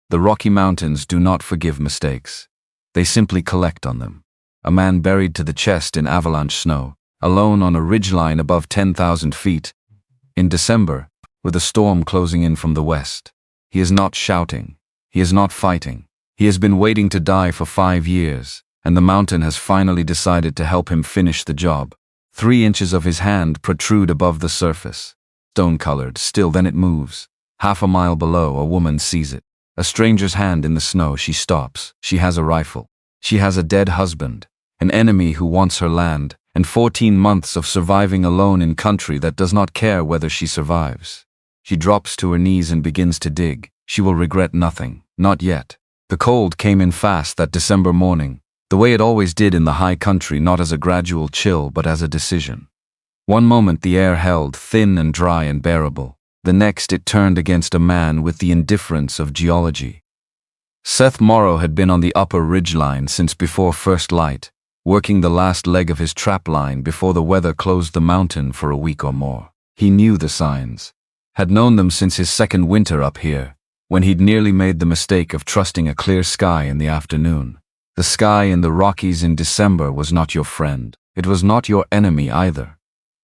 The Rocky Mountains do not forgive mistakes. They simply collect on them. A man buried to the chest in avalanche snow, alone on a ridgeline above 10,000 feet. In December, with a storm closing in from the west. He is not shouting. He is not fighting. He has been waiting to die for 5 years, and the mountain has finally decided to help him finish the job. 3 inches of his hand protrude above the surface. Stone-colored, still then it moves. Half a mile below, a woman sees it. A stranger's hand in the snow, she stops. She has a rifle. She has a dead husband, an enemy who wants her land, and 14 months of surviving alone in country that does not care whether she survives. She drops to her knees and begins to dig. She will regret nothing, not yet. The cold came in fast that December morning, the way it always did in the high country, not as a gradual chill but as a decision. One moment the air held, thin and dry and bearable. The next it turned against a man with the indifference of geology. Seth Morrow had been on the upper ridgeline since before first light, working the last leg of his trap line before the weather closed the mountain for a week or more. He knew the signs, had known them since his second winter up here, when he'd nearly made the mistake of trusting a clear sky in the afternoon. The sky in the Rockies in December was not your friend. It was not your enemy either.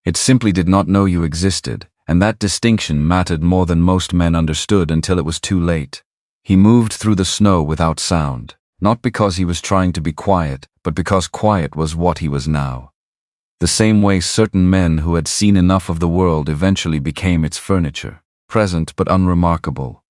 It simply did not know you existed, and that distinction mattered more than most men understood until it was too late. He moved through the snow without sound, not because he was trying to be quiet, but because quiet was what he was now. The same way certain men who had seen enough of the world eventually became its furniture, present but unremarkable,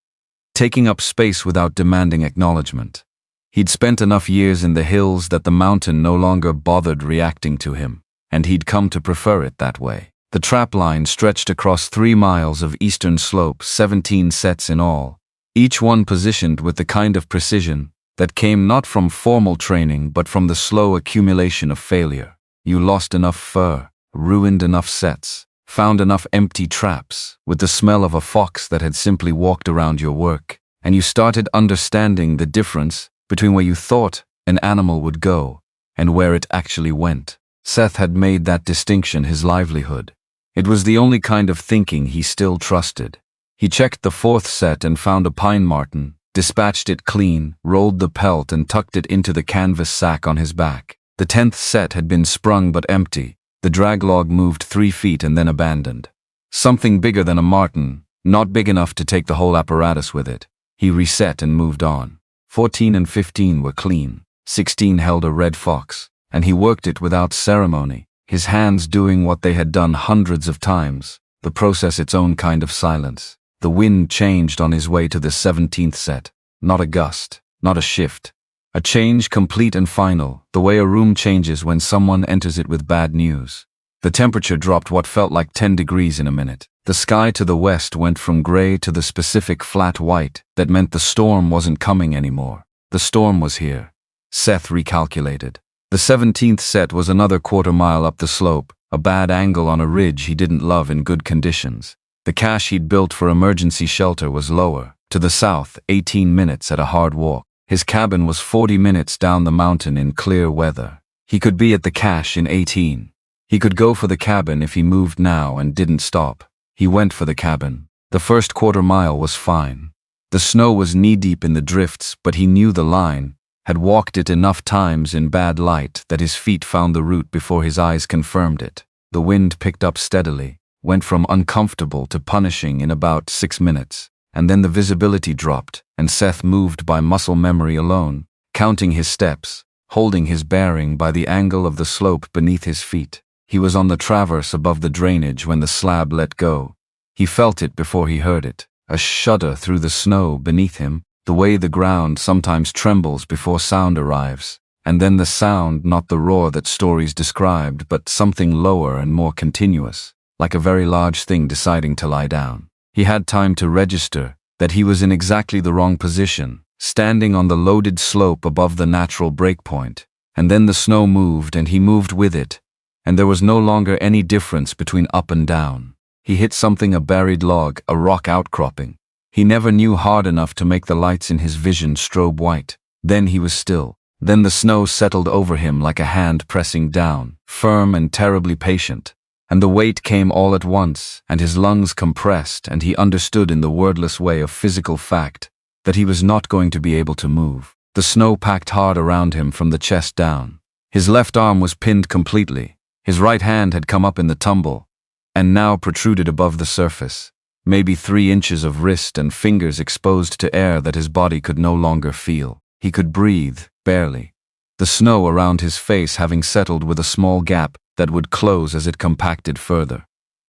taking up space without demanding acknowledgement. He'd spent enough years in the hills that the mountain no longer bothered reacting to him, and he'd come to prefer it that way. The trap line stretched across 3 miles of eastern slope, 17 sets in all, each one positioned with the kind of precision that came not from formal training but from the slow accumulation of failure. You lost enough fur, ruined enough sets, found enough empty traps, with the smell of a fox that had simply walked around your work, and you started understanding the difference between where you thought an animal would go and where it actually went. Seth had made that distinction his livelihood. It was the only kind of thinking he still trusted. He checked the 4th set and found a pine marten, dispatched it clean, rolled the pelt and tucked it into the canvas sack on his back. The 10th set had been sprung but empty. The drag log moved 3 feet and then abandoned. Something bigger than a marten, not big enough to take the whole apparatus with it. He reset and moved on. 14 and 15 were clean. 16 held a red fox, and he worked it without ceremony, his hands doing what they had done hundreds of times, the process its own kind of silence. The wind changed on his way to the 17th set. Not a gust, not a shift. A change complete and final, the way a room changes when someone enters it with bad news. The temperature dropped what felt like 10 degrees in a minute. The sky to the west went from gray to the specific flat white that meant the storm wasn't coming anymore. The storm was here. Seth recalculated. The 17th set was another quarter-mile up the slope, a bad angle on a ridge he didn't love in good conditions. The cache he'd built for emergency shelter was lower, to the south, 18 minutes at a hard walk. His cabin was 40 minutes down the mountain in clear weather. He could be at the cache in 18. He could go for the cabin if he moved now and didn't stop. He went for the cabin. The first quarter-mile was fine. The snow was knee-deep in the drifts, but he knew the line, had walked it enough times in bad light that his feet found the route before his eyes confirmed it. The wind picked up steadily, went from uncomfortable to punishing in about 6 minutes, and then the visibility dropped, and Seth moved by muscle memory alone, counting his steps, holding his bearing by the angle of the slope beneath his feet. He was on the traverse above the drainage when the slab let go. He felt it before he heard it, a shudder through the snow beneath him, the way the ground sometimes trembles before sound arrives, and then the sound, not the roar that stories described, but something lower and more continuous, like a very large thing deciding to lie down. He had time to register that he was in exactly the wrong position, standing on the loaded slope above the natural breakpoint, and then the snow moved and he moved with it, and there was no longer any difference between up and down. He hit something, a buried log, a rock outcropping. He never knew hard enough to make the lights in his vision strobe white. Then he was still. Then the snow settled over him like a hand pressing down, firm and terribly patient. And the weight came all at once, and his lungs compressed, and he understood in the wordless way of physical fact that he was not going to be able to move. The snow packed hard around him from the chest down. His left arm was pinned completely. His right hand had come up in the tumble, and now protruded above the surface. Maybe 3 inches of wrist and fingers exposed to air that his body could no longer feel. He could breathe, barely. The snow around his face having settled with a small gap that would close as it compacted further.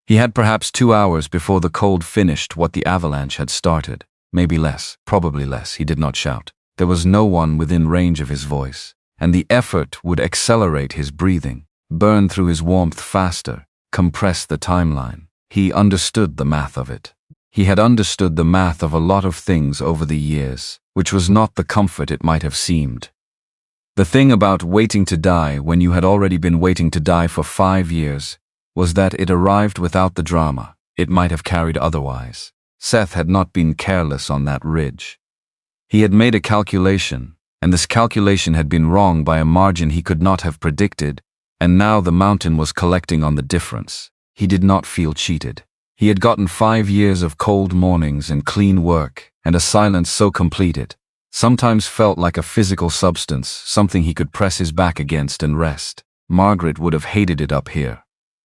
He had perhaps 2 hours before the cold finished what the avalanche had started. Maybe less, probably less, he did not shout. There was no one within range of his voice, and the effort would accelerate his breathing, burn through his warmth faster, compress the timeline. He understood the math of it. He had understood the math of a lot of things over the years, which was not the comfort it might have seemed. The thing about waiting to die when you had already been waiting to die for 5 years was that it arrived without the drama it might have carried otherwise. Seth had not been careless on that ridge. He had made a calculation, and this calculation had been wrong by a margin he could not have predicted, and now the mountain was collecting on the difference. He did not feel cheated. He had gotten 5 years of cold mornings and clean work, and a silence so complete it sometimes felt like a physical substance, something he could press his back against and rest. Margaret would have hated it up here.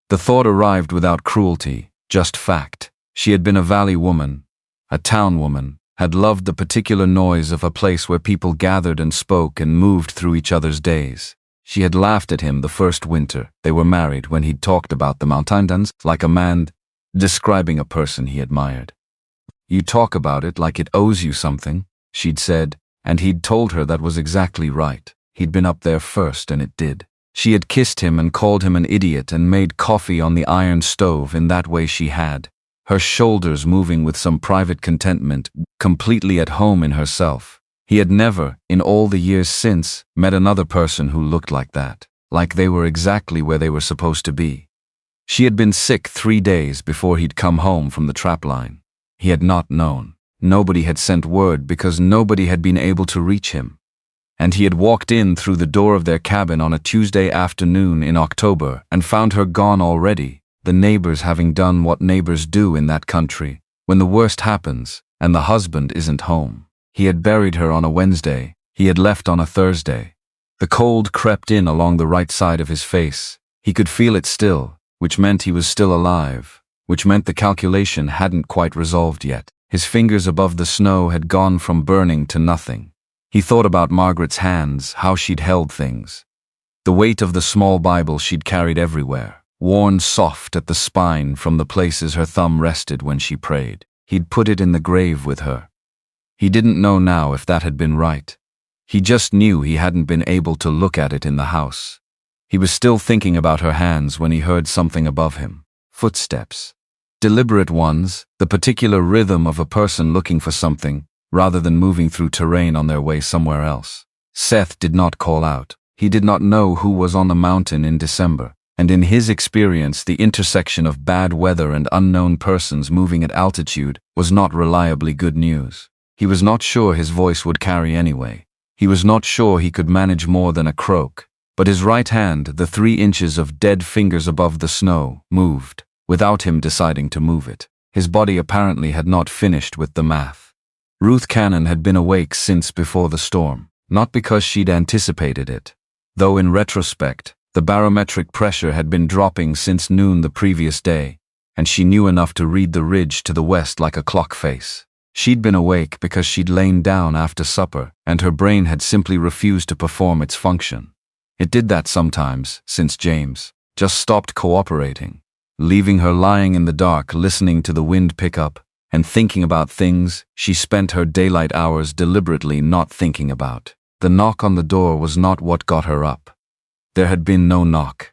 The thought arrived without cruelty, just fact. She had been a valley woman, a town woman, had loved the particular noise of a place where people gathered and spoke and moved through each other's days. She had laughed at him the first winter they were married when he'd talked about the mountains like a man describing a person he admired. "You talk about it like it owes you something," she'd said, and he'd told her that was exactly right. He'd been up there first and it did. She had kissed him and called him an idiot and made coffee on the iron stove in that way she had, her shoulders moving with some private contentment, completely at home in herself. He had never, in all the years since, met another person who looked like that, like they were exactly where they were supposed to be. She had been sick 3 days before he'd come home from the trapline. He had not known. Nobody had sent word because nobody had been able to reach him. And he had walked in through the door of their cabin on a Tuesday afternoon in October and found her gone already, the neighbors having done what neighbors do in that country, when the worst happens and the husband isn't home. He had buried her on a Wednesday. He had left on a Thursday. The cold crept in along the right side of his face. He could feel it still, which meant he was still alive, which meant the calculation hadn't quite resolved yet. His fingers above the snow had gone from burning to nothing. He thought about Margaret's hands, how she'd held things. The weight of the small Bible she'd carried everywhere, worn soft at the spine from the places her thumb rested when she prayed. He'd put it in the grave with her. He didn't know now if that had been right. He just knew he hadn't been able to look at it in the house. He was still thinking about her hands when he heard something above him. Footsteps. Deliberate ones, the particular rhythm of a person looking for something, rather than moving through terrain on their way somewhere else. Seth did not call out. He did not know who was on the mountain in December, and in his experience the intersection of bad weather and unknown persons moving at altitude was not reliably good news. He was not sure his voice would carry anyway. He was not sure he could manage more than a croak, but his right hand, the 3 inches of dead fingers above the snow, moved, without him deciding to move it. His body apparently had not finished with the math. Ruth Canon had been awake since before the storm, not because she'd anticipated it, though in retrospect, the barometric pressure had been dropping since noon the previous day, and she knew enough to read the ridge to the west like a clock face. She'd been awake because she'd lain down after supper, and her brain had simply refused to perform its function. It did that sometimes, since James just stopped cooperating, leaving her lying in the dark listening to the wind pick up and thinking about things she spent her daylight hours deliberately not thinking about. The knock on the door was not what got her up. There had been no knock.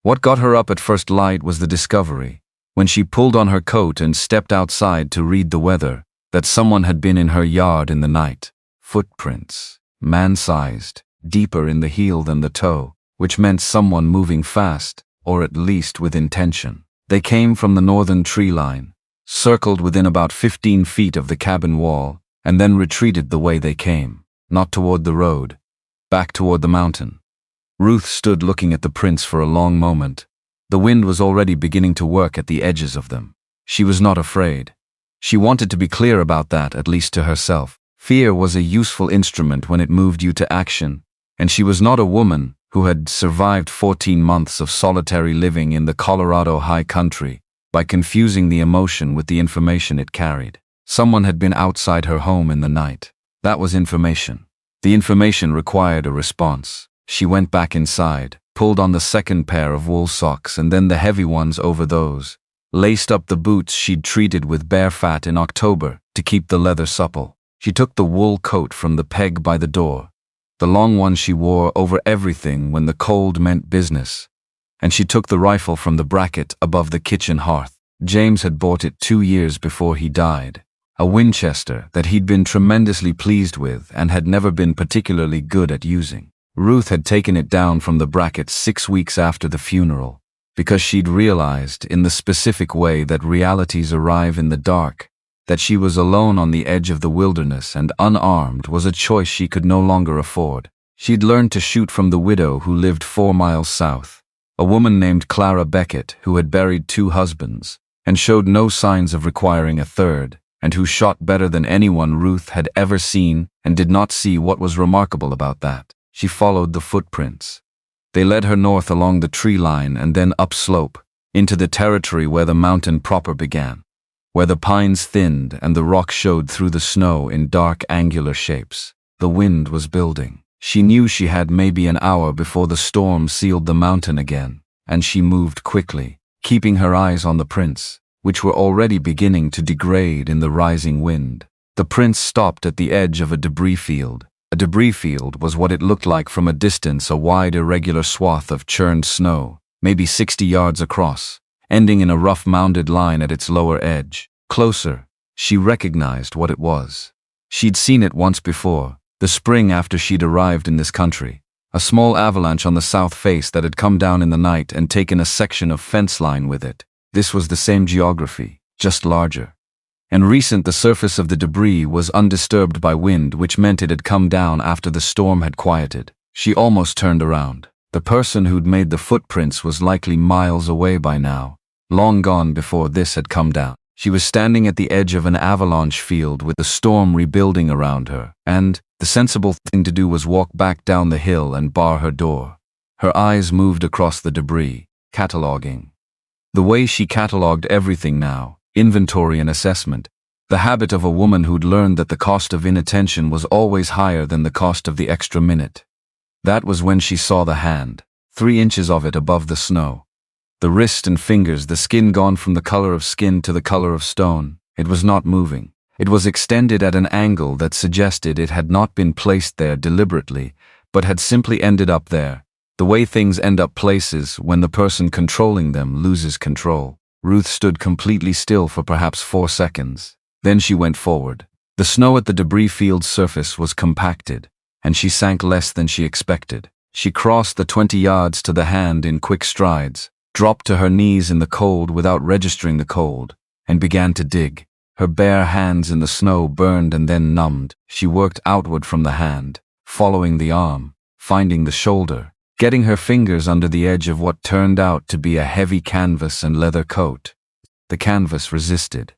What got her up at first light was the discovery, when she pulled on her coat and stepped outside to read the weather, that someone had been in her yard in the night. Footprints, man-sized, deeper in the heel than the toe, which meant someone moving fast, or at least with intention. They came from the northern tree line, circled within about 15 feet of the cabin wall, and then retreated the way they came, not toward the road, back toward the mountain. Ruth stood looking at the prints for a long moment. The wind was already beginning to work at the edges of them. She was not afraid. She wanted to be clear about that, at least to herself. Fear was a useful instrument when it moved you to action, and she was not a woman who had survived 14 months of solitary living in the Colorado high country by confusing the emotion with the information it carried. Someone had been outside her home in the night. That was information. The information required a response. She went back inside, pulled on the second pair of wool socks and then the heavy ones over those, laced up the boots she'd treated with bear fat in October to keep the leather supple. She took the wool coat from the peg by the door, the long one she wore over everything when the cold meant business, and she took the rifle from the bracket above the kitchen hearth. James had bought it 2 years before he died, a Winchester that he'd been tremendously pleased with and had never been particularly good at using. Ruth had taken it down from the bracket 6 weeks after the funeral, because she'd realized in the specific way that realities arrive in the dark, that she was alone on the edge of the wilderness and unarmed was a choice she could no longer afford. She'd learned to shoot from the widow who lived 4 miles south, a woman named Clara Beckett who had buried 2 husbands and showed no signs of requiring a third, and who shot better than anyone Ruth had ever seen and did not see what was remarkable about that. She followed the footprints. They led her north along the tree line and then upslope, into the territory where the mountain proper began, where the pines thinned and the rock showed through the snow in dark angular shapes. The wind was building. She knew she had maybe an hour before the storm sealed the mountain again, and she moved quickly, keeping her eyes on the prints, which were already beginning to degrade in the rising wind. The prints stopped at the edge of a debris field. A debris field was what it looked like from a distance, a wide irregular swath of churned snow, maybe 60 yards across, ending in a rough mounded line at its lower edge. Closer, she recognized what it was. She'd seen it once before, the spring after she'd arrived in this country, a small avalanche on the south face that had come down in the night and taken a section of fence line with it. This was the same geography, just larger. And recent, the surface of the debris was undisturbed by wind, which meant it had come down after the storm had quieted. She almost turned around. The person who'd made the footprints was likely miles away by now, long gone before this had come down. She was standing at the edge of an avalanche field with the storm rebuilding around her, and the sensible thing to do was walk back down the hill and bar her door. Her eyes moved across the debris, cataloging. The way she cataloged everything now, inventory and assessment, the habit of a woman who'd learned that the cost of inattention was always higher than the cost of the extra minute. That was when she saw the hand, 3 inches of it above the snow. The wrist and fingers, the skin gone from the color of skin to the color of stone. It was not moving. It was extended at an angle that suggested it had not been placed there deliberately, but had simply ended up there, the way things end up places when the person controlling them loses control. Ruth stood completely still for perhaps 4 seconds. Then she went forward. The snow at the debris field's surface was compacted, and she sank less than she expected. She crossed the 20 yards to the hand in quick strides, dropped to her knees in the cold without registering the cold, and began to dig. Her bare hands in the snow burned and then numbed. She worked outward from the hand, following the arm, finding the shoulder, getting her fingers under the edge of what turned out to be a heavy canvas and leather coat. The canvas resisted.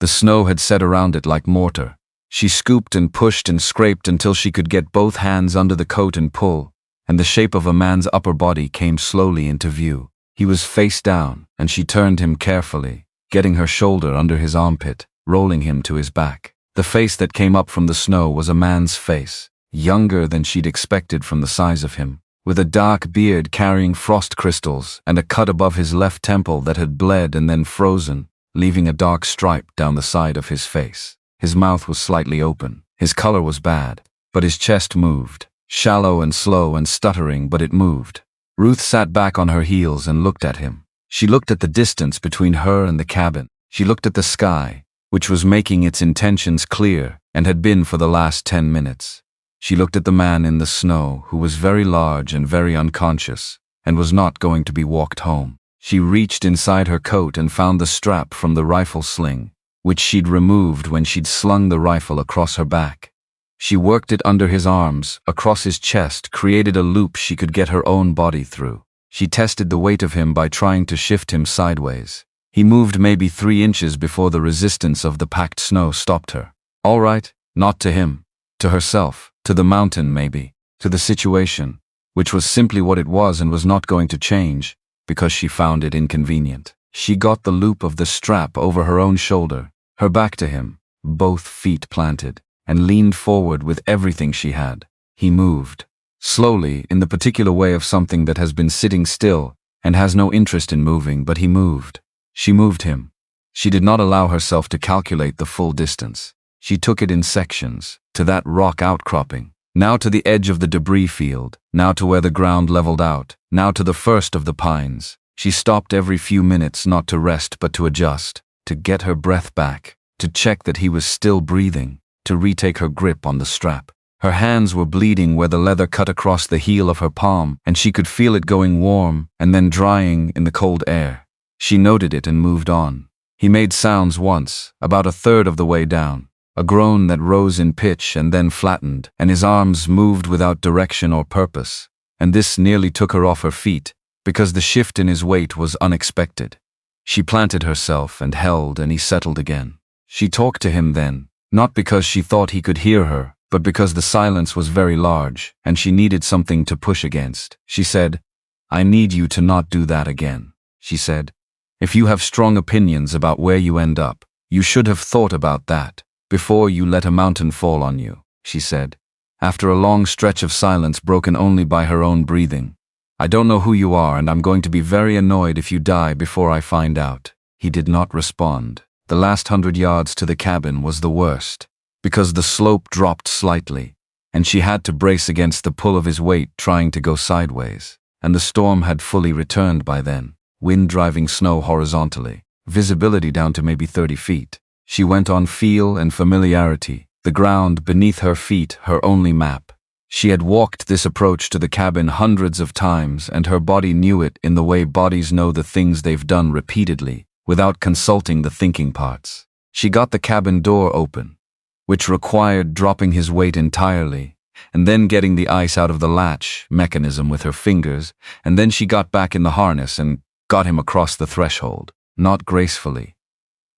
The snow had set around it like mortar. She scooped and pushed and scraped until she could get both hands under the coat and pull, and the shape of a man's upper body came slowly into view. He was face down, and she turned him carefully, getting her shoulder under his armpit, rolling him to his back. The face that came up from the snow was a man's face, younger than she'd expected from the size of him, with a dark beard carrying frost crystals and a cut above his left temple that had bled and then frozen, leaving a dark stripe down the side of his face. His mouth was slightly open. His color was bad, but his chest moved, shallow and slow and stuttering, but it moved. Ruth sat back on her heels and looked at him. She looked at the distance between her and the cabin. She looked at the sky, which was making its intentions clear and had been for the last 10 minutes. She looked at the man in the snow, who was very large and very unconscious, and was not going to be walked home. She reached inside her coat and found the strap from the rifle sling, which she'd removed when she'd slung the rifle across her back. She worked it under his arms, across his chest, created a loop she could get her own body through. She tested the weight of him by trying to shift him sideways. He moved maybe 3 inches before the resistance of the packed snow stopped her. All right, not to him. To herself, to the mountain maybe, to the situation, which was simply what it was and was not going to change, because she found it inconvenient. She got the loop of the strap over her own shoulder, her back to him, both feet planted, and leaned forward with everything she had. He moved. Slowly, in the particular way of something that has been sitting still and has no interest in moving, but he moved. She moved him. She did not allow herself to calculate the full distance. She took it in sections, to that rock outcropping, now to the edge of the debris field, now to where the ground leveled out, now to the first of the pines. She stopped every few minutes not to rest but to adjust, to get her breath back, to check that he was still breathing, to retake her grip on the strap. Her hands were bleeding where the leather cut across the heel of her palm, and she could feel it going warm and then drying in the cold air. She noted it and moved on. He made sounds once, about a third of the way down, a groan that rose in pitch and then flattened, and his arms moved without direction or purpose, and this nearly took her off her feet, because the shift in his weight was unexpected. She planted herself and held, and he settled again. She talked to him then, not because she thought he could hear her, but because the silence was very large, and she needed something to push against. She said, "I need you to not do that again," she said. "If you have strong opinions about where you end up, you should have thought about that before you let a mountain fall on you," she said, after a long stretch of silence broken only by her own breathing. "I don't know who you are, and I'm going to be very annoyed if you die before I find out." He did not respond. The last 100 yards to the cabin was the worst, because the slope dropped slightly, and she had to brace against the pull of his weight trying to go sideways, and the storm had fully returned by then, wind driving snow horizontally, visibility down to maybe 30 feet. She went on feel and familiarity, the ground beneath her feet her only map. She had walked this approach to the cabin hundreds of times, and her body knew it in the way bodies know the things they've done repeatedly, without consulting the thinking parts. She got the cabin door open, which required dropping his weight entirely, and then getting the ice out of the latch mechanism with her fingers, and then she got back in the harness and got him across the threshold, not gracefully.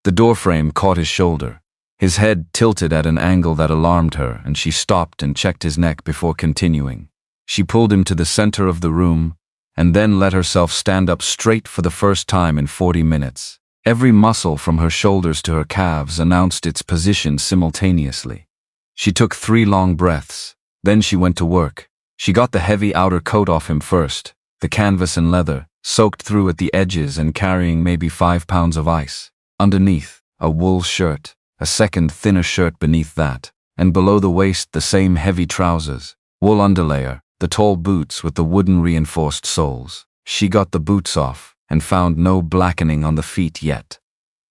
The doorframe caught his shoulder. His head tilted at an angle that alarmed her, and she stopped and checked his neck before continuing. She pulled him to the center of the room, and then let herself stand up straight for the first time in 40 minutes. Every muscle from her shoulders to her calves announced its position simultaneously. She took 3 long breaths. Then she went to work. She got the heavy outer coat off him first, the canvas and leather, soaked through at the edges and carrying maybe 5 pounds of ice. Underneath, a wool shirt, a second thinner shirt beneath that, and below the waist the same heavy trousers, wool underlayer, the tall boots with the wooden reinforced soles. She got the boots off and found no blackening on the feet yet,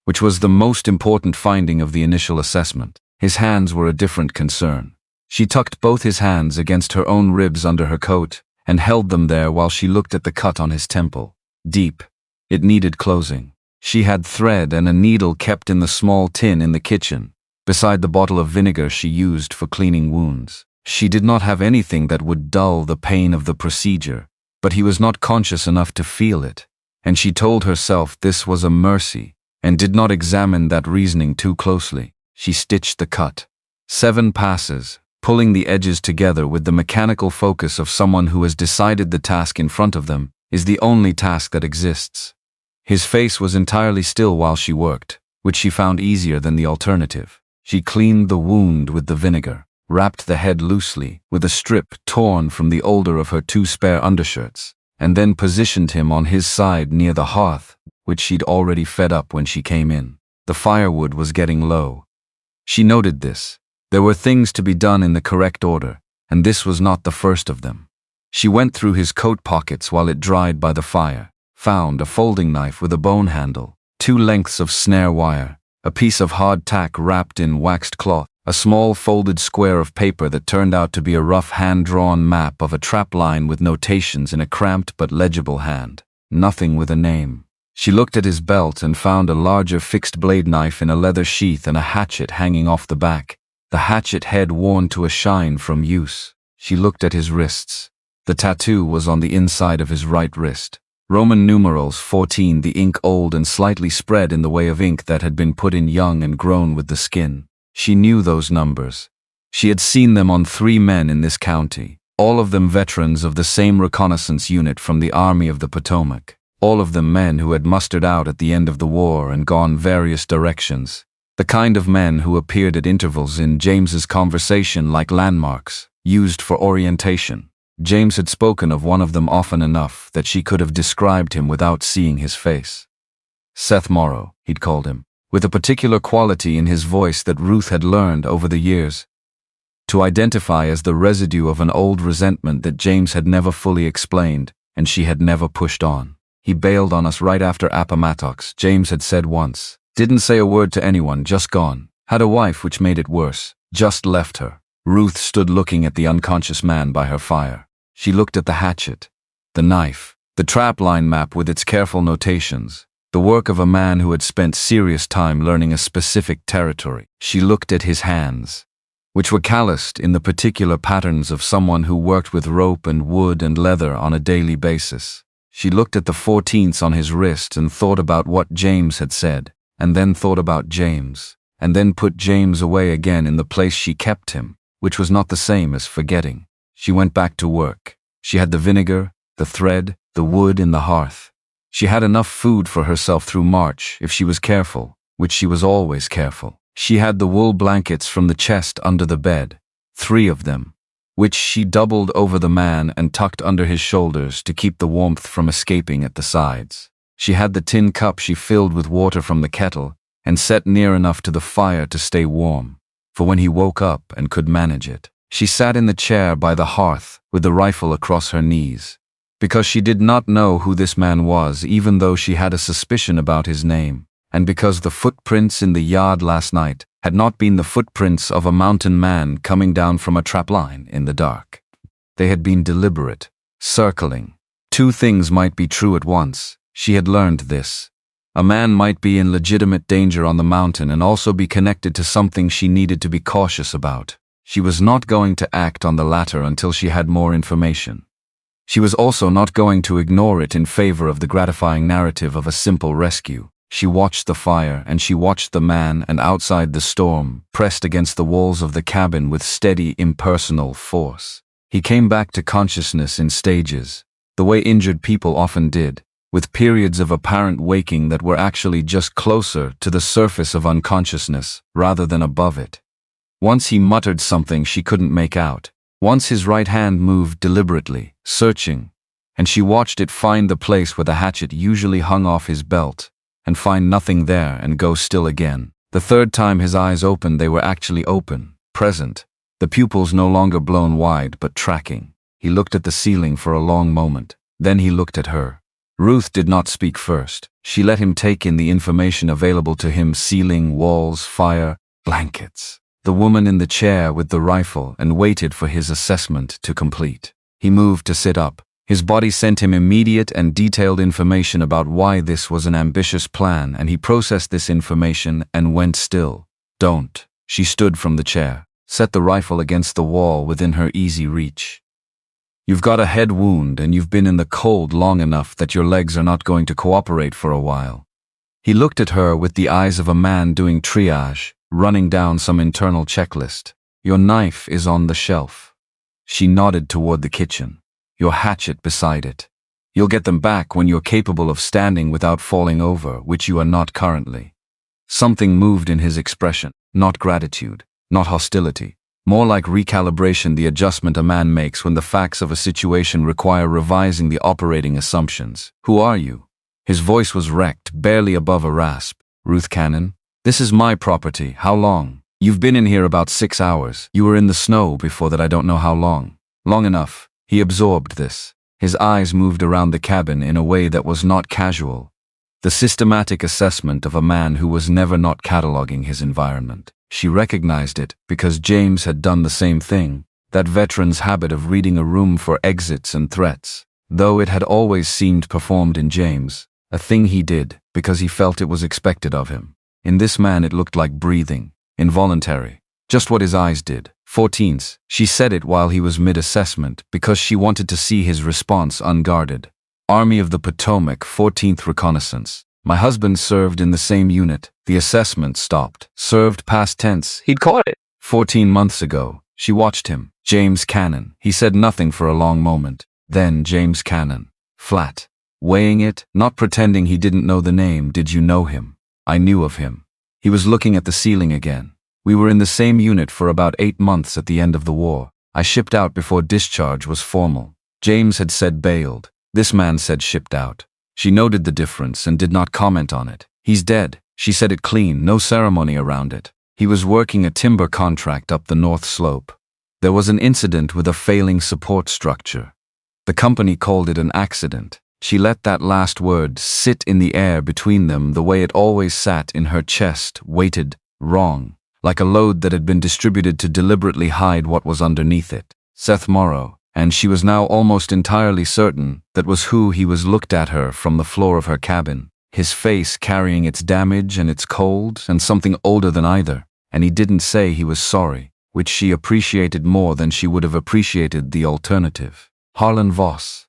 which was the most important finding of the initial assessment. His hands were a different concern. She tucked both his hands against her own ribs under her coat and held them there while she looked at the cut on his temple. Deep. It needed closing. She had thread and a needle kept in the small tin in the kitchen, beside the bottle of vinegar she used for cleaning wounds. She did not have anything that would dull the pain of the procedure, but he was not conscious enough to feel it, and she told herself this was a mercy, and did not examine that reasoning too closely. She stitched the cut. 7 passes, pulling the edges together with the mechanical focus of someone who has decided the task in front of them is the only task that exists. His face was entirely still while she worked, which she found easier than the alternative. She cleaned the wound with the vinegar, wrapped the head loosely with a strip torn from the older of her 2 spare undershirts, and then positioned him on his side near the hearth, which she'd already fed up when she came in. The firewood was getting low. She noted this. There were things to be done in the correct order, and this was not the first of them. She went through his coat pockets while it dried by the fire, found a folding knife with a bone handle, 2 lengths of snare wire, a piece of hard tack wrapped in waxed cloth, a small folded square of paper that turned out to be a rough hand-drawn map of a trap line with notations in a cramped but legible hand. Nothing with a name. She looked at his belt and found a larger fixed-blade knife in a leather sheath and a hatchet hanging off the back, the hatchet head worn to a shine from use. She looked at his wrists. The tattoo was on the inside of his right wrist. Roman numerals 14, the ink old and slightly spread in the way of ink that had been put in young and grown with the skin. She knew those numbers. She had seen them on 3 men in this county, all of them veterans of the same reconnaissance unit from the Army of the Potomac, all of them men who had mustered out at the end of the war and gone various directions, the kind of men who appeared at intervals in James's conversation like landmarks, used for orientation. James had spoken of one of them often enough that she could have described him without seeing his face. Seth Morrow, he'd called him, with a particular quality in his voice that Ruth had learned over the years to identify as the residue of an old resentment that James had never fully explained and she had never pushed on. He bailed on us right after Appomattox, James had said once. Didn't say a word to anyone, just gone. Had a wife, which made it worse. Just left her. Ruth stood looking at the unconscious man by her fire. She looked at the hatchet, the knife, the trapline map with its careful notations, the work of a man who had spent serious time learning a specific territory. She looked at his hands, which were calloused in the particular patterns of someone who worked with rope and wood and leather on a daily basis. She looked at the 14ths on his wrist and thought about what James had said, and then thought about James, and then put James away again in the place she kept him, which was not the same as forgetting. She went back to work. She had the vinegar, the thread, the wood in the hearth. She had enough food for herself through March if she was careful, which she was always careful. She had the wool blankets from the chest under the bed, 3 of them, which she doubled over the man and tucked under his shoulders to keep the warmth from escaping at the sides. She had the tin cup she filled with water from the kettle and set near enough to the fire to stay warm, for when he woke up and could manage it. She sat in the chair by the hearth with the rifle across her knees, because she did not know who this man was even though she had a suspicion about his name, and because the footprints in the yard last night had not been the footprints of a mountain man coming down from a trapline in the dark. They had been deliberate, circling. 2 things might be true at once. She had learned this. A man might be in legitimate danger on the mountain and also be connected to something she needed to be cautious about. She was not going to act on the latter until she had more information. She was also not going to ignore it in favor of the gratifying narrative of a simple rescue. She watched the fire and she watched the man, and outside the storm, pressed against the walls of the cabin with steady, impersonal force. He came back to consciousness in stages, the way injured people often did, with periods of apparent waking that were actually just closer to the surface of unconsciousness rather than above it. Once he muttered something she couldn't make out. Once his right hand moved deliberately, searching, and she watched it find the place where the hatchet usually hung off his belt, and find nothing there and go still again. The 3rd time his eyes opened, they were actually open, present, the pupils no longer blown wide but tracking. He looked at the ceiling for a long moment. Then he looked at her. Ruth did not speak first. She let him take in the information available to him: ceiling, walls, fire, blankets. The woman in the chair with the rifle, and waited for his assessment to complete. He moved to sit up. His body sent him immediate and detailed information about why this was an ambitious plan, and he processed this information and went still. Don't. She stood from the chair, set the rifle against the wall within her easy reach. You've got a head wound and you've been in the cold long enough that your legs are not going to cooperate for a while. He looked at her with the eyes of a man doing triage, running down some internal checklist. Your knife is on the shelf. She nodded toward the kitchen. Your hatchet beside it. You'll get them back when you're capable of standing without falling over, which you are not currently. Something moved in his expression, not gratitude, not hostility. More like recalibration, the adjustment a man makes when the facts of a situation require revising the operating assumptions. Who are you? His voice was wrecked, barely above a rasp. Ruth Canon? This is my property. How long? You've been in here about 6 hours. You were in the snow before that. I don't know how long. Long enough. He absorbed this. His eyes moved around the cabin in a way that was not casual. The systematic assessment of a man who was never not cataloging his environment. She recognized it because James had done the same thing, that veteran's habit of reading a room for exits and threats, though it had always seemed performed in James, a thing he did because he felt it was expected of him. In this man it looked like breathing, involuntary, just what his eyes did. 14th, she said it while he was mid-assessment because she wanted to see his response unguarded. Army of the Potomac, 14th Reconnaissance. My husband served in the same unit. The assessment stopped. Served past tense. He'd caught it. 14 months ago. She watched him. James Canon. He said nothing for a long moment. Then James Canon. Flat. Weighing it, not pretending he didn't know the name. Did you know him? I knew of him. He was looking at the ceiling again. We were in the same unit for about 8 months at the end of the war. I shipped out before discharge was formal. James had said bailed. This man said shipped out. She noted the difference and did not comment on it. He's dead. She said it clean, no ceremony around it. He was working a timber contract up the North Slope. There was an incident with a failing support structure. The company called it an accident. She let that last word sit in the air between them the way it always sat in her chest, weighted, wrong, like a load that had been distributed to deliberately hide what was underneath it. Seth Morrow, and she was now almost entirely certain that was who he was. Looked at her from the floor of her cabin, his face carrying its damage and its cold and something older than either, and he didn't say he was sorry, which she appreciated more than she would have appreciated the alternative. Harlan Voss.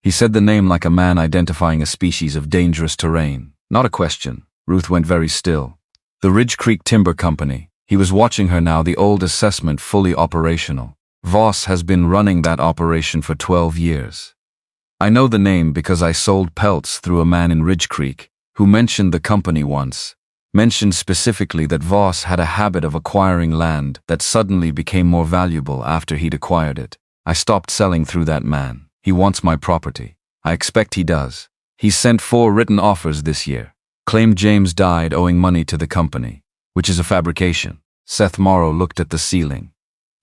He said the name like a man identifying a species of dangerous terrain. Not a question. Ruth went very still. The Ridgecreek Timber Company. He was watching her now, the old assessment fully operational. Voss has been running that operation for 12 years. I know the name because I sold pelts through a man in Ridgecreek who mentioned the company once, mentioned specifically that Voss had a habit of acquiring land that suddenly became more valuable after he'd acquired it. I stopped selling through that man. He wants my property. I expect he does. He's sent 4 written offers this year. Claimed James died owing money to the company, which is a fabrication. Seth Morrow looked at the ceiling.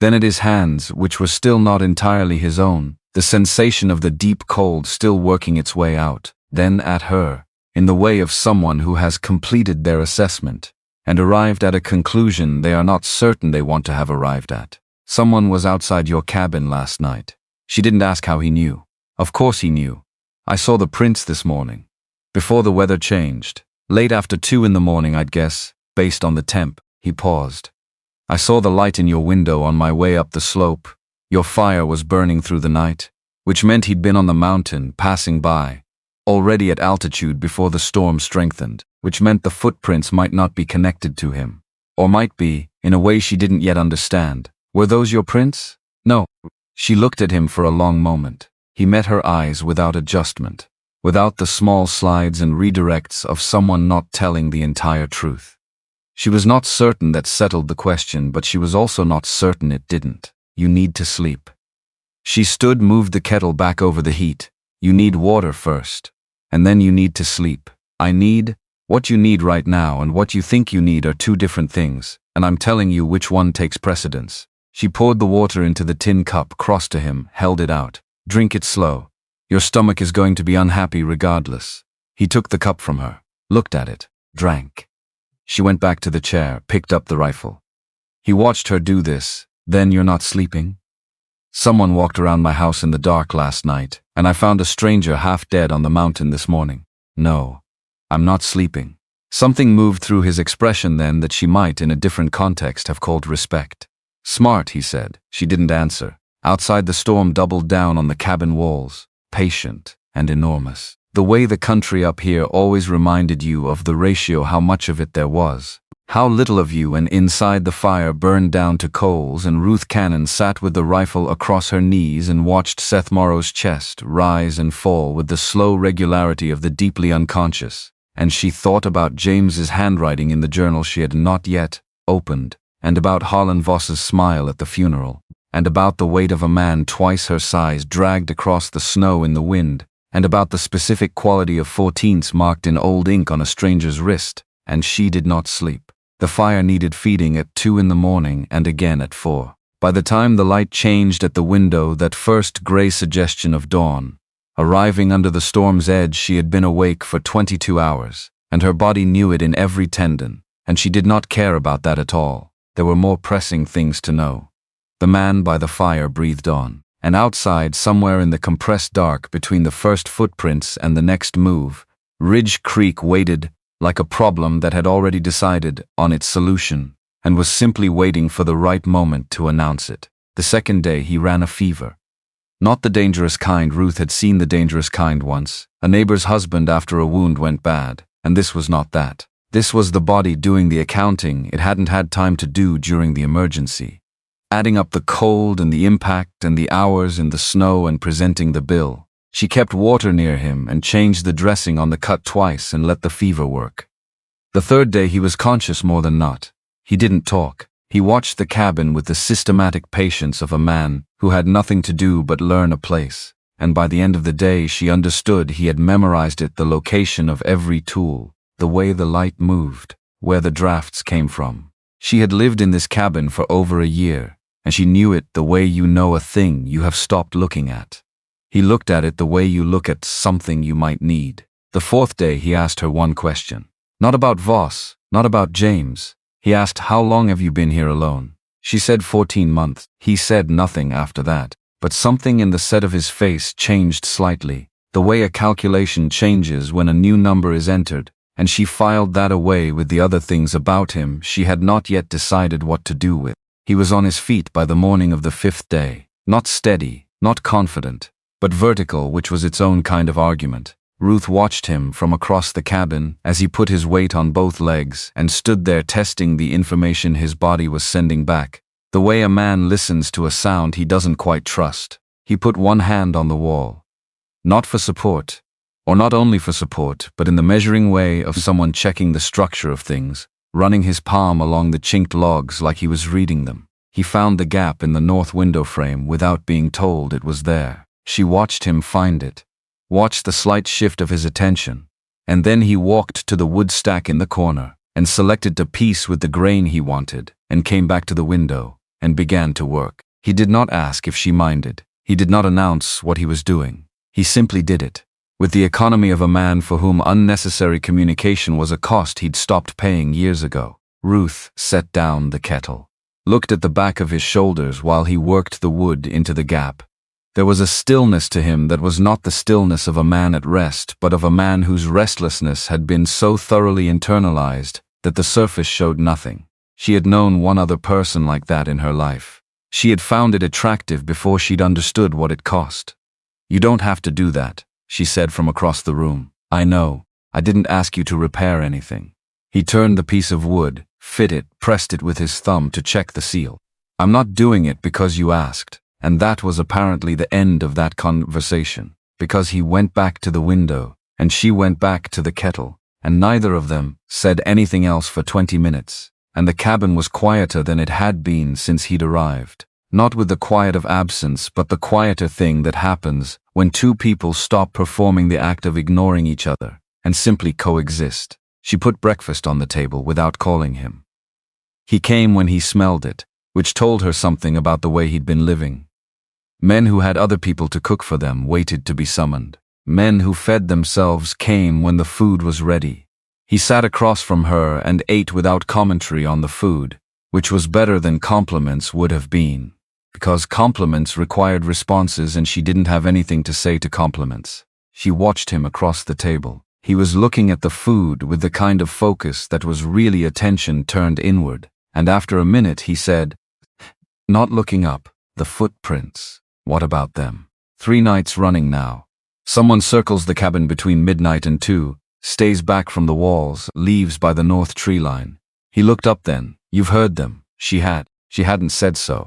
Then at his hands, which were still not entirely his own, the sensation of the deep cold still working its way out. Then at her, in the way of someone who has completed their assessment and arrived at a conclusion they are not certain they want to have arrived at. Someone was outside your cabin last night. She didn't ask how he knew. Of course he knew. I saw the prints this morning. Before the weather changed. Late after 2 in the morning, I'd guess, based on the temp. He paused. I saw the light in your window on my way up the slope. Your fire was burning through the night, which meant he'd been on the mountain, passing by, already at altitude before the storm strengthened, which meant the footprints might not be connected to him. Or might be, in a way she didn't yet understand. Were those your prints? No. She looked at him for a long moment. He met her eyes without adjustment, without the small slides and redirects of someone not telling the entire truth. She was not certain that settled the question, but she was also not certain it didn't. You need to sleep. She stood, moved the kettle back over the heat. You need water first, and then you need to sleep. I need. What you need right now and what you think you need are 2 different things, and I'm telling you which one takes precedence. She poured the water into the tin cup, crossed to him, held it out. Drink it slow. Your stomach is going to be unhappy regardless. He took the cup from her, looked at it, drank. She went back to the chair, picked up the rifle. He watched her do this. Then you're not sleeping? Someone walked around my house in the dark last night, and I found a stranger half dead on the mountain this morning. No, I'm not sleeping. Something moved through his expression then that she might, in a different context, have called respect. Smart, he said. She didn't answer. Outside, the storm doubled down on the cabin walls, patient and enormous. The way the country up here always reminded you of the ratio, how much of it there was. How little of you, and inside the fire burned down to coals, and Ruth Canon sat with the rifle across her knees and watched Seth Morrow's chest rise and fall with the slow regularity of the deeply unconscious. And she thought about James's handwriting in the journal she had not yet opened, and about Harlan Voss's smile at the funeral, and about the weight of a man twice her size dragged across the snow in the wind, and about the specific quality of 14s marked in old ink on a stranger's wrist, and she did not sleep. The fire needed feeding at 2 in the morning and again at 4. By the time the light changed at the window, that first gray suggestion of dawn, arriving under the storm's edge, she had been awake for 22 hours, and her body knew it in every tendon, and she did not care about that at all. There were more pressing things to know. The man by the fire breathed on. And outside, somewhere in the compressed dark between the first footprints and the next move, Ridgecreek waited like a problem that had already decided on its solution and was simply waiting for the right moment to announce it. The second day he ran a fever. Not the dangerous kind. Ruth had seen the dangerous kind once. A neighbor's husband after a wound went bad, and this was not that. This was the body doing the accounting it hadn't had time to do during the emergency. adding up the cold and the impact and the hours in the snow and presenting the bill. She kept water near him and changed the dressing on the cut twice and let the fever work. The third day he was conscious more than not. He didn't talk. He watched the cabin with the systematic patience of a man who had nothing to do but learn a place. And by the end of the day she understood he had memorized it, the location of every tool, the way the light moved, where the drafts came from. She had lived in this cabin for over a year, and she knew it the way you know a thing you have stopped looking at. He looked at it the way you look at something you might need. The fourth day he asked her one question. Not about Voss, not about James. He asked, "How long have you been here alone?" She said 14 months. He said nothing after that, but something in the set of his face changed slightly, the way a calculation changes when a new number is entered, and she filed that away with the other things about him she had not yet decided what to do with. He was on his feet by the morning of the fifth day, not steady, not confident, but vertical, which was its own kind of argument. Ruth watched him from across the cabin as he put his weight on both legs and stood there testing the information his body was sending back, the way a man listens to a sound he doesn't quite trust. He put one hand on the wall. Not for support, or not only for support, but in the measuring way of someone checking the structure of things, running his palm along the chinked logs like he was reading them. He found the gap in the north window frame without being told it was there. She watched him find it, watched the slight shift of his attention, and then he walked to the wood stack in the corner and selected a piece with the grain he wanted and came back to the window and began to work. He did not ask if she minded. He did not announce what he was doing. He simply did it. With the economy of a man for whom unnecessary communication was a cost he'd stopped paying years ago. Ruth set down the kettle, looked at the back of his shoulders while he worked the wood into the gap. There was a stillness to him that was not the stillness of a man at rest, but of a man whose restlessness had been so thoroughly internalized that the surface showed nothing. She had known one other person like that in her life. She had found it attractive before she'd understood what it cost. "You don't have to do that," she said from across the room. "I know. I didn't ask you to repair anything." He turned the piece of wood, fit it, pressed it with his thumb to check the seal. "I'm not doing it because you asked." And that was apparently the end of that conversation, because he went back to the window, and she went back to the kettle, and neither of them said anything else for 20 minutes, and the cabin was quieter than it had been since he'd arrived. Not with the quiet of absence, but the quieter thing that happens when two people stop performing the act of ignoring each other and simply coexist. She put breakfast on the table without calling him. He came when he smelled it, which told her something about the way he'd been living. Men who had other people to cook for them waited to be summoned. Men who fed themselves came when the food was ready. He sat across from her and ate without commentary on the food, which was better than compliments would have been, because compliments required responses and she didn't have anything to say to compliments. She watched him across the table. He was looking at the food with the kind of focus that was really attention turned inward, and after a minute he said, not looking up, "The footprints. What about them? 3 nights running now. Someone circles the cabin between midnight and 2, stays back from the walls, leaves by the north tree line." He looked up then. "You've heard them." She had. She hadn't said so.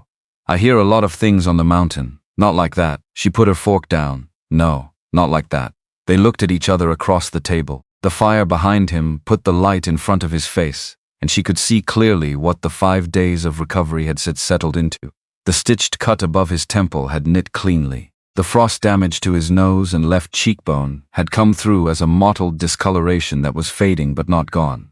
"I hear a lot of things on the mountain." "Not like that." She put her fork down. "No, not like that." They looked at each other across the table. The fire behind him put the light in front of his face, and she could see clearly what the 5 days of recovery had settled into. The stitched cut above his temple had knit cleanly. The frost damage to his nose and left cheekbone had come through as a mottled discoloration that was fading but not gone.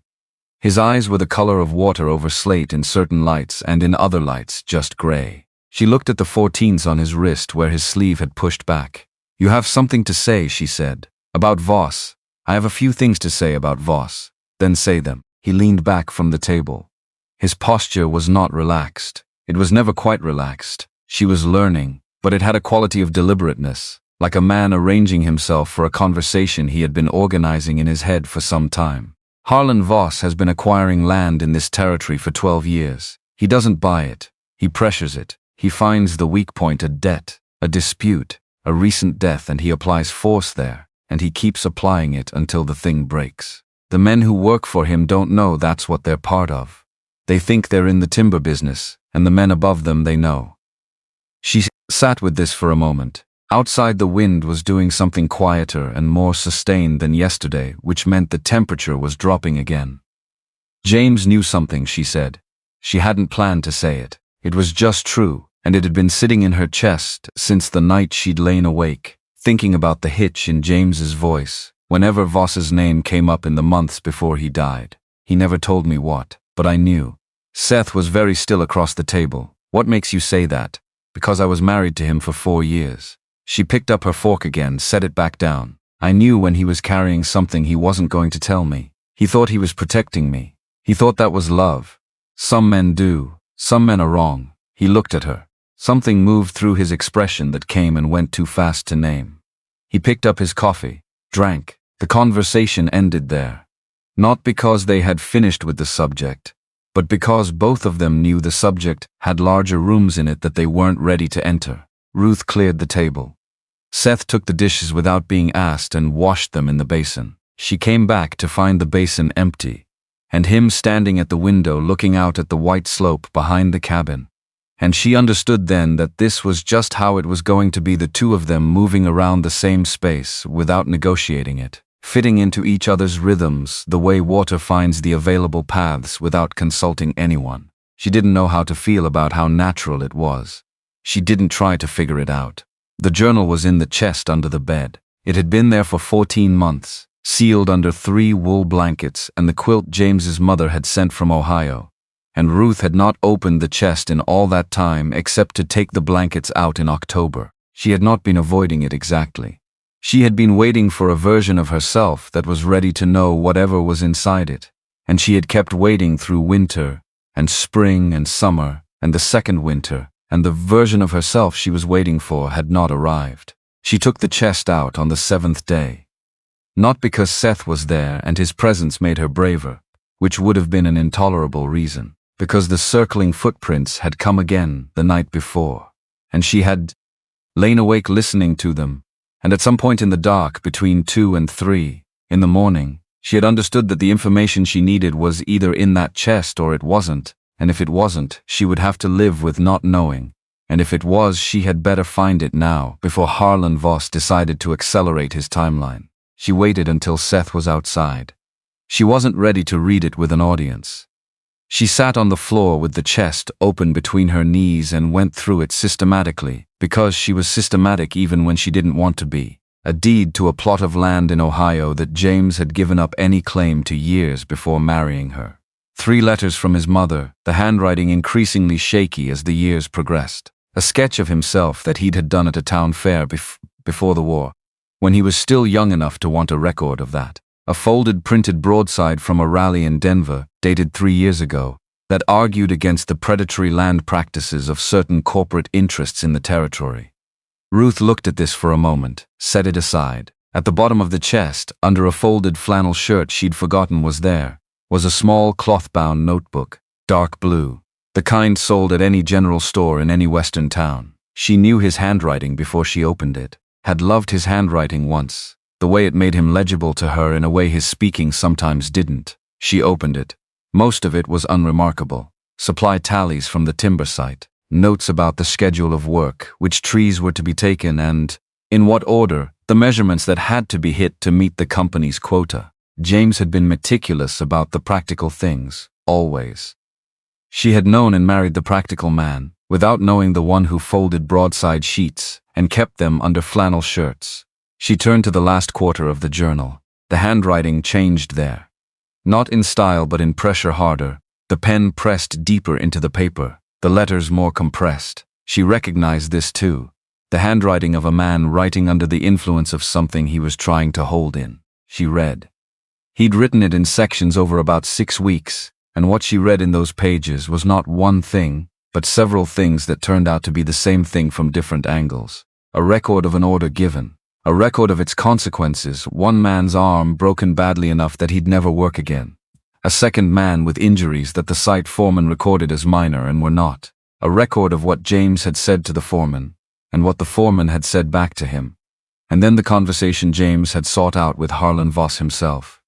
His eyes were the color of water over slate in certain lights and in other lights just gray. She looked at the 14s on his wrist where his sleeve had pushed back. "You have something to say," she said. "About Voss." "I have a few things to say about Voss." "Then say them." He leaned back from the table. His posture was not relaxed. It was never quite relaxed. She was learning, but it had a quality of deliberateness, like a man arranging himself for a conversation he had been organizing in his head for some time. Harlan Voss has been acquiring land in this territory for 12 years. He doesn't buy it. He pressures it. He finds the weak point a debt, a dispute, a recent death, and he applies force there, and he keeps applying it until the thing breaks. The men who work for him don't know that's what they're part of. They think they're in the timber business, and the men above them they know. She sat with this for a moment. Outside the wind was doing something quieter and more sustained than yesterday, which meant the temperature was dropping again. James knew something, she said. She hadn't planned to say it. It was just true, and it had been sitting in her chest since the night she'd lain awake, thinking about the hitch in James's voice whenever Voss's name came up in the months before he died. He never told me what, but I knew. Seth was very still across the table. What makes you say that? Because I was married to him for 4 years. She picked up her fork again, set it back down. I knew when he was carrying something he wasn't going to tell me. He thought he was protecting me. He thought that was love. Some men do. Some men are wrong. He looked at her. Something moved through his expression that came and went too fast to name. He picked up his coffee, drank. The conversation ended there. Not because they had finished with the subject, but because both of them knew the subject had larger rooms in it that they weren't ready to enter. Ruth cleared the table. Seth took the dishes without being asked and washed them in the basin. She came back to find the basin empty, and him standing at the window looking out at the white slope behind the cabin. And she understood then that this was just how it was going to be, the two of them moving around the same space without negotiating it, fitting into each other's rhythms the way water finds the available paths without consulting anyone. She didn't know how to feel about how natural it was. She didn't try to figure it out. The journal was in the chest under the bed. It had been there for 14 months, sealed under 3 wool blankets and the quilt James's mother had sent from Ohio. And Ruth had not opened the chest in all that time except to take the blankets out in October. She had not been avoiding it exactly. She had been waiting for a version of herself that was ready to know whatever was inside it. And she had kept waiting through winter and spring and summer and the second winter, and the version of herself she was waiting for had not arrived. She took the chest out on the 7th day. Not because Seth was there and his presence made her braver, which would have been an intolerable reason. Because the circling footprints had come again the night before, and she had lain awake listening to them, and at some point in the dark between 2 and 3 in the morning, she had understood that the information she needed was either in that chest or it wasn't, and if it wasn't, she would have to live with not knowing, and if it was, she had better find it now, before Harlan Voss decided to accelerate his timeline. She waited until Seth was outside. She wasn't ready to read it with an audience. She sat on the floor with the chest open between her knees and went through it systematically, because she was systematic even when she didn't want to be. A deed to a plot of land in Ohio that James had given up any claim to years before marrying her. 3 letters from his mother, the handwriting increasingly shaky as the years progressed. A sketch of himself that he'd had done at a town fair before the war, when he was still young enough to want a record of that. A folded printed broadside from a rally in Denver, dated 3 years ago, that argued against the predatory land practices of certain corporate interests in the territory. Ruth looked at this for a moment, set it aside. At the bottom of the chest, under a folded flannel shirt she'd forgotten was there, was a small cloth-bound notebook, dark blue, the kind sold at any general store in any western town. She knew his handwriting before she opened it, had loved his handwriting once, the way it made him legible to her in a way his speaking sometimes didn't. She opened it. Most of it was unremarkable. Supply tallies from the timber site, notes about the schedule of work, which trees were to be taken and, in what order, the measurements that had to be hit to meet the company's quota. James had been meticulous about the practical things, always. She had known and married the practical man, without knowing the one who folded broadside sheets and kept them under flannel shirts. She turned to the last quarter of the journal. The handwriting changed there. Not in style but in pressure harder, the pen pressed deeper into the paper, the letters more compressed. She recognized this too, the handwriting of a man writing under the influence of something he was trying to hold in. She read. He'd written it in sections over about 6 weeks, and what she read in those pages was not one thing, but several things that turned out to be the same thing from different angles. A record of an order given. A record of its consequences, one man's arm broken badly enough that he'd never work again. A second man with injuries that the site foreman recorded as minor and were not. A record of what James had said to the foreman, and what the foreman had said back to him. And then the conversation James had sought out with Harlan Voss himself.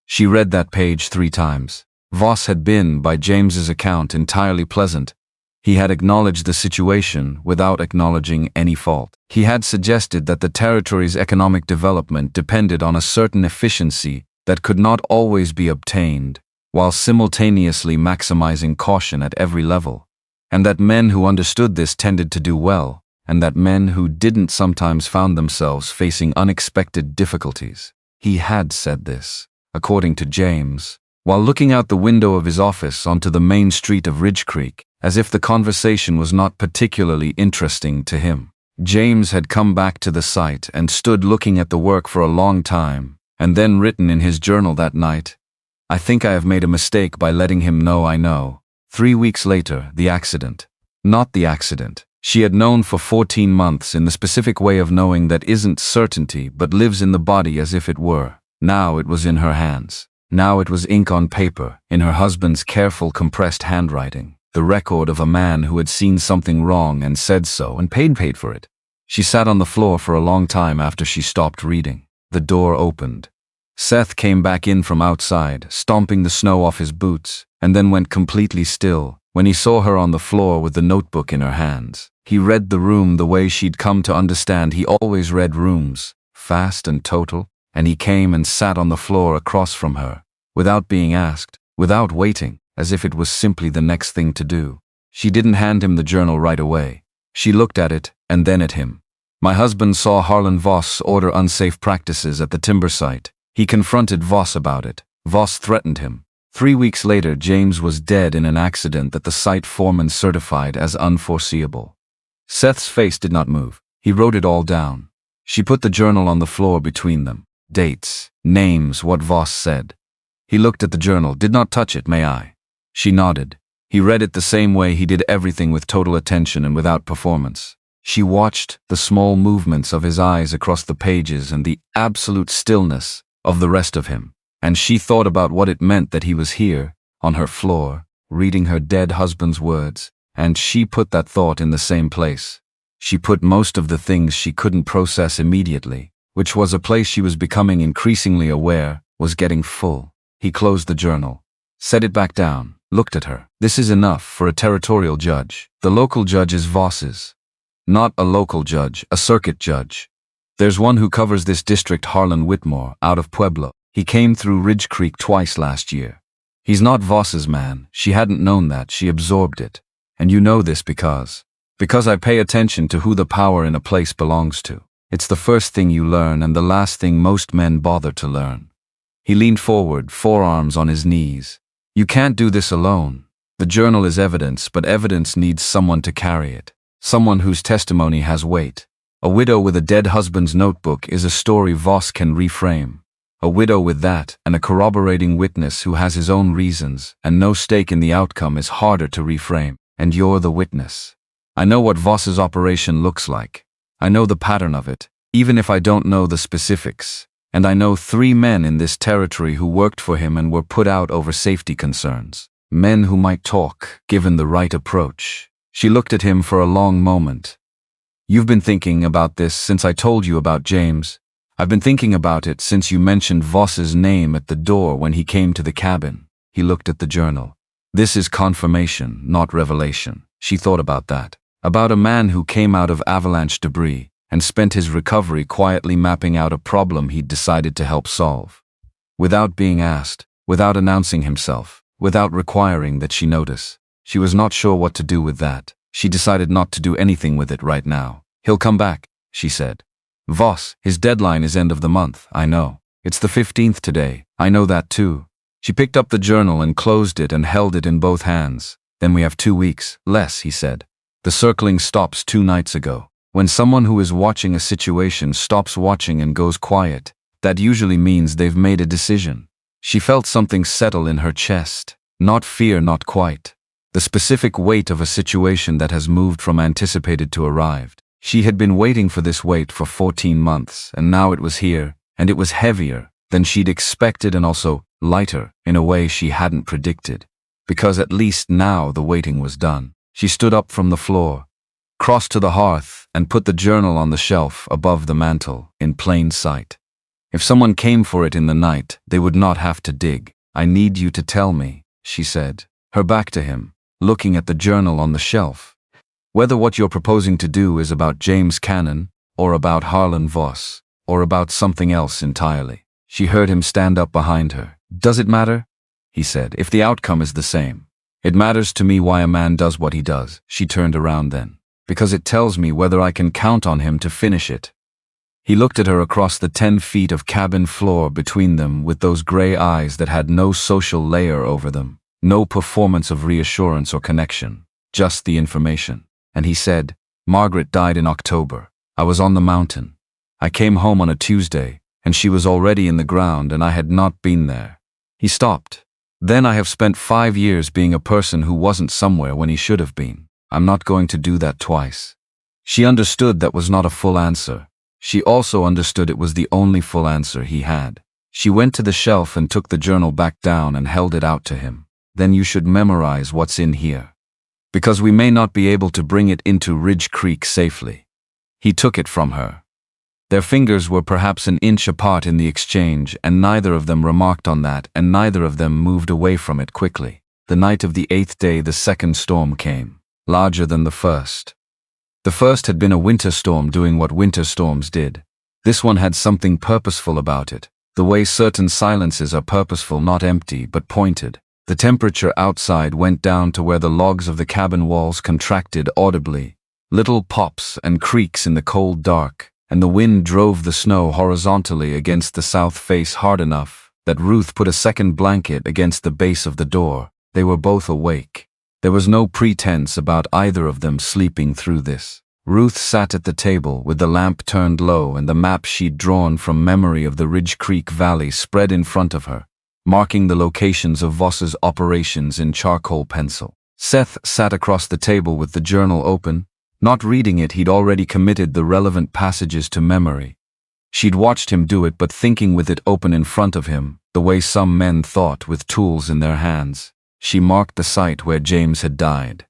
She read that page 3 times. Voss had been, by James's account, entirely pleasant, He had acknowledged the situation without acknowledging any fault. He had suggested that the territory's economic development depended on a certain efficiency that could not always be obtained, while simultaneously maximizing caution at every level, and that men who understood this tended to do well, and that men who didn't sometimes found themselves facing unexpected difficulties. He had said this, according to James, while looking out the window of his office onto the main street of Ridgecreek, as if the conversation was not particularly interesting to him. James had come back to the site and stood looking at the work for a long time, and then written in his journal that night, "I think I have made a mistake by letting him know I know." 3 weeks later, the accident. Not the accident. She had known for 14 months in the specific way of knowing that isn't certainty but lives in the body as if it were. Now it was in her hands. Now it was ink on paper, in her husband's careful compressed handwriting, the record of a man who had seen something wrong and said so and paid for it. She sat on the floor for a long time after she stopped reading. The door opened. Seth came back in from outside, stomping the snow off his boots, and then went completely still when he saw her on the floor with the notebook in her hands. He read the room the way she'd come to understand he always read rooms, fast and total, and he came and sat on the floor across from her, without being asked, without waiting, as if it was simply the next thing to do. She didn't hand him the journal right away. She looked at it, and then at him. "My husband saw Harlan Voss order unsafe practices at the timber site. He confronted Voss about it. Voss threatened him. 3 weeks later, James was dead in an accident that the site foreman certified as unforeseeable." Seth's face did not move. He wrote it all down. She put the journal on the floor between them. Dates, names, what Voss said. He looked at the journal. "Did not touch it, may I?" She nodded. He read it the same way he did everything, with total attention and without performance. She watched the small movements of his eyes across the pages and the absolute stillness of the rest of him, and she thought about what it meant that he was here, on her floor, reading her dead husband's words, and she put that thought in the same place. She put most of the things she couldn't process immediately, which was a place she was becoming increasingly aware was getting full. He closed the journal, set it back down, looked at her. "This is enough for a territorial judge. The local judge is Voss's. Not a local judge, a circuit judge. There's one who covers this district, Harlan Whitmore, out of Pueblo. He came through Ridgecreek twice last year. He's not Voss's man." She hadn't known that. She absorbed it. "And you know this because I pay attention to who the power in a place belongs to. It's the first thing you learn and the last thing most men bother to learn." He leaned forward, forearms on his knees. "You can't do this alone. The journal is evidence, but evidence needs someone to carry it. Someone whose testimony has weight. A widow with a dead husband's notebook is a story Voss can reframe. A widow with that, and a corroborating witness who has his own reasons, and no stake in the outcome, is harder to reframe. And you're the witness. I know what Voss's operation looks like. I know the pattern of it, even if I don't know the specifics. And I know 3 men in this territory who worked for him and were put out over safety concerns. Men who might talk, given the right approach." She looked at him for a long moment. "You've been thinking about this since I told you about James. I've been thinking about it since you mentioned Voss's name at the door when he came to the cabin." He looked at the journal. "This is confirmation, not revelation." She thought about that. About a man who came out of avalanche debris and spent his recovery quietly mapping out a problem he'd decided to help solve. Without being asked, without announcing himself, without requiring that she notice. She was not sure what to do with that. She decided not to do anything with it right now. "He'll come back," she said. "Voss, his deadline is end of the month, I know. It's the 15th today, I know that too." She picked up the journal and closed it and held it in both hands. "Then we have 2 weeks, less," he said. "The circling stops 2 nights ago. When someone who is watching a situation stops watching and goes quiet, that usually means they've made a decision." She felt something settle in her chest. Not fear, not quite. The specific weight of a situation that has moved from anticipated to arrived. She had been waiting for this weight for 14 months, and now it was here, and it was heavier than she'd expected and also lighter in a way she hadn't predicted. Because at least now the waiting was done. She stood up from the floor, crossed to the hearth, and put the journal on the shelf above the mantel, in plain sight. If someone came for it in the night, they would not have to dig. "I need you to tell me," she said, her back to him. looking at the journal on the shelf. Whether what you're proposing to do is about James Canon, or about Harlan Voss, or about something else entirely. She heard him stand up behind her. Does it matter? He said, if the outcome is the same. It matters to me why a man does what he does. She turned around then. Because it tells me whether I can count on him to finish it. He looked at her across the 10 feet of cabin floor between them with those gray eyes that had no social layer over them, no performance of reassurance or connection, just the information. And he said, Margaret died in October. I was on the mountain. I came home on a Tuesday, and she was already in the ground and I had not been there. He stopped. Then I have spent 5 years being a person who wasn't somewhere when he should have been. I'm not going to do that twice. She understood that was not a full answer. She also understood it was the only full answer he had. She went to the shelf and took the journal back down and held it out to him. Then you should memorize what's in here. Because we may not be able to bring it into Ridgecreek safely. He took it from her. Their fingers were perhaps an inch apart in the exchange, and neither of them remarked on that, and neither of them moved away from it quickly. The night of the 8th day the second storm came, larger than the first. The first had been a winter storm doing what winter storms did. This one had something purposeful about it, the way certain silences are purposeful, not empty, but pointed. The temperature outside went down to where the logs of the cabin walls contracted audibly, little pops and creaks in the cold dark, and the wind drove the snow horizontally against the south face hard enough that Ruth put a second blanket against the base of the door. They were both awake. There was no pretense about either of them sleeping through this. Ruth sat at the table with the lamp turned low and the map she'd drawn from memory of the Ridgecreek Valley spread in front of her, marking the locations of Voss's operations in charcoal pencil. Seth sat across the table with the journal open. Not reading it, he'd already committed the relevant passages to memory. She'd watched him do it, but thinking with it open in front of him, the way some men thought with tools in their hands. She marked the site where James had died.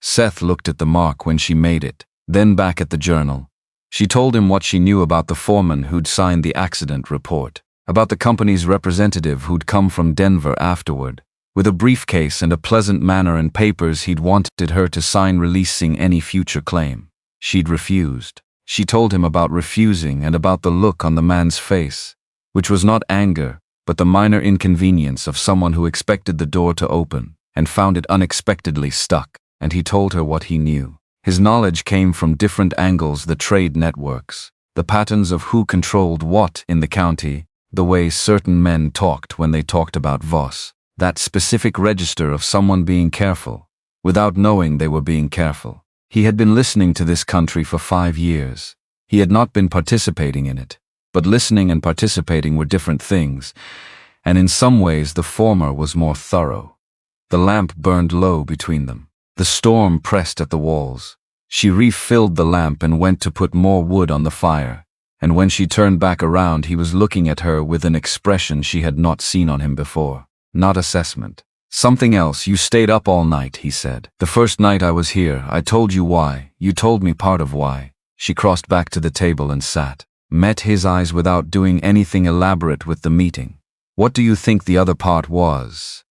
Seth looked at the mark when she made it, then back at the journal. She told him what she knew about the foreman who'd signed the accident report, about the company's representative who'd come from Denver afterward, with a briefcase and a pleasant manner and papers he'd wanted her to sign releasing any future claim. She'd refused. She told him about refusing and about the look on the man's face, which was not anger, but the minor inconvenience of someone who expected the door to open and found it unexpectedly stuck, and he told her what he knew. His knowledge came from different angles: the trade networks, the patterns of who controlled what in the county, the way certain men talked when they talked about Voss, that specific register of someone being careful, without knowing they were being careful. He had been listening to this country for 5 years. He had not been participating in it. But listening and participating were different things, and in some ways the former was more thorough. The lamp burned low between them. The storm pressed at the walls. She refilled the lamp and went to put more wood on the fire, and when she turned back around he was looking at her with an expression she had not seen on him before. Not assessment. Something else. You stayed up all night, he said. The first night I was here, I told you why. You told me part of why. She crossed back to the table and sat. Met his eyes without doing anything elaborate with the meeting. What do you think the other part was?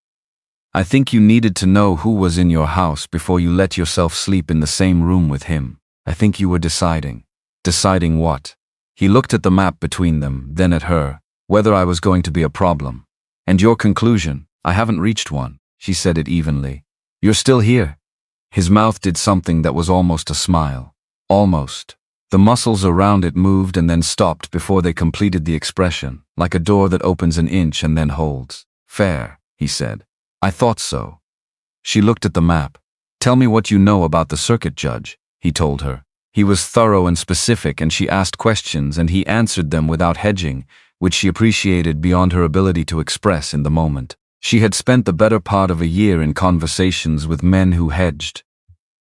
I think you needed to know who was in your house before you let yourself sleep in the same room with him. I think you were deciding. Deciding what? He looked at the map between them, then at her. Whether I was going to be a problem. And your conclusion? I haven't reached one. She said it evenly. You're still here. His mouth did something that was almost a smile. Almost. The muscles around it moved and then stopped before they completed the expression, like a door that opens an inch and then holds. Fair, he said. I thought so. She looked at the map. Tell me what you know about the circuit judge, he told her. He was thorough and specific, and she asked questions and he answered them without hedging, which she appreciated beyond her ability to express in the moment. She had spent the better part of a year in conversations with men who hedged,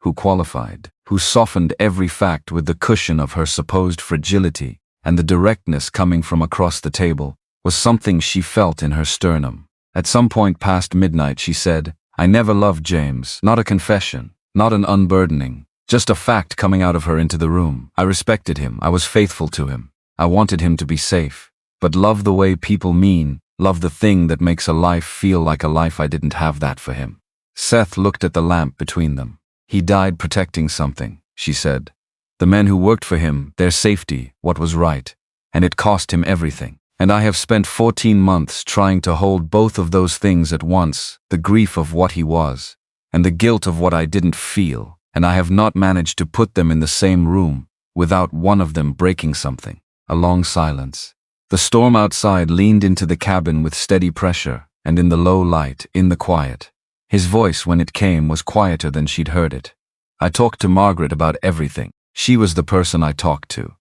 who qualified, who softened every fact with the cushion of her supposed fragility, and the directness coming from across the table was something she felt in her sternum. At some point past midnight she said, I never loved James. Not a confession, not an unburdening, just a fact coming out of her into the room. I respected him, I was faithful to him, I wanted him to be safe. But love the way people mean, love the thing that makes a life feel like a life. I didn't have that for him. Seth looked at the lamp between them. He died protecting something, she said. The men who worked for him, their safety, what was right. And it cost him everything. And I have spent 14 months trying to hold both of those things at once, the grief of what he was, and the guilt of what I didn't feel, and I have not managed to put them in the same room, without one of them breaking something. A long silence. The storm outside leaned into the cabin with steady pressure, and in the low light, in the quiet. His voice, when it came, was quieter than she'd heard it. I talked to Margaret about everything. She was the person I talked to.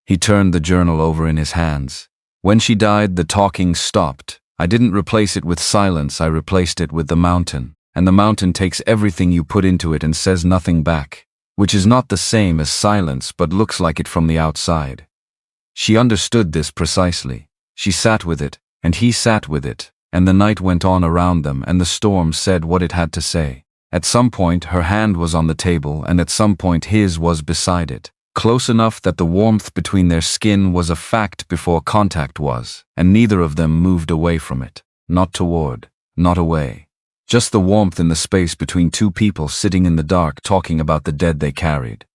He turned the journal over in his hands. When she died, the talking stopped. I didn't replace it with silence, I replaced it with the mountain. And the mountain takes everything you put into it and says nothing back, which is not the same as silence but looks like it from the outside. She understood this precisely. She sat with it, and he sat with it, and the night went on around them and the storm said what it had to say. At some point her hand was on the table and at some point his was beside it. Close enough that the warmth between their skin was a fact before contact was, and neither of them moved away from it. Not toward, not away. Just the warmth in the space between two people sitting in the dark talking about the dead they carried.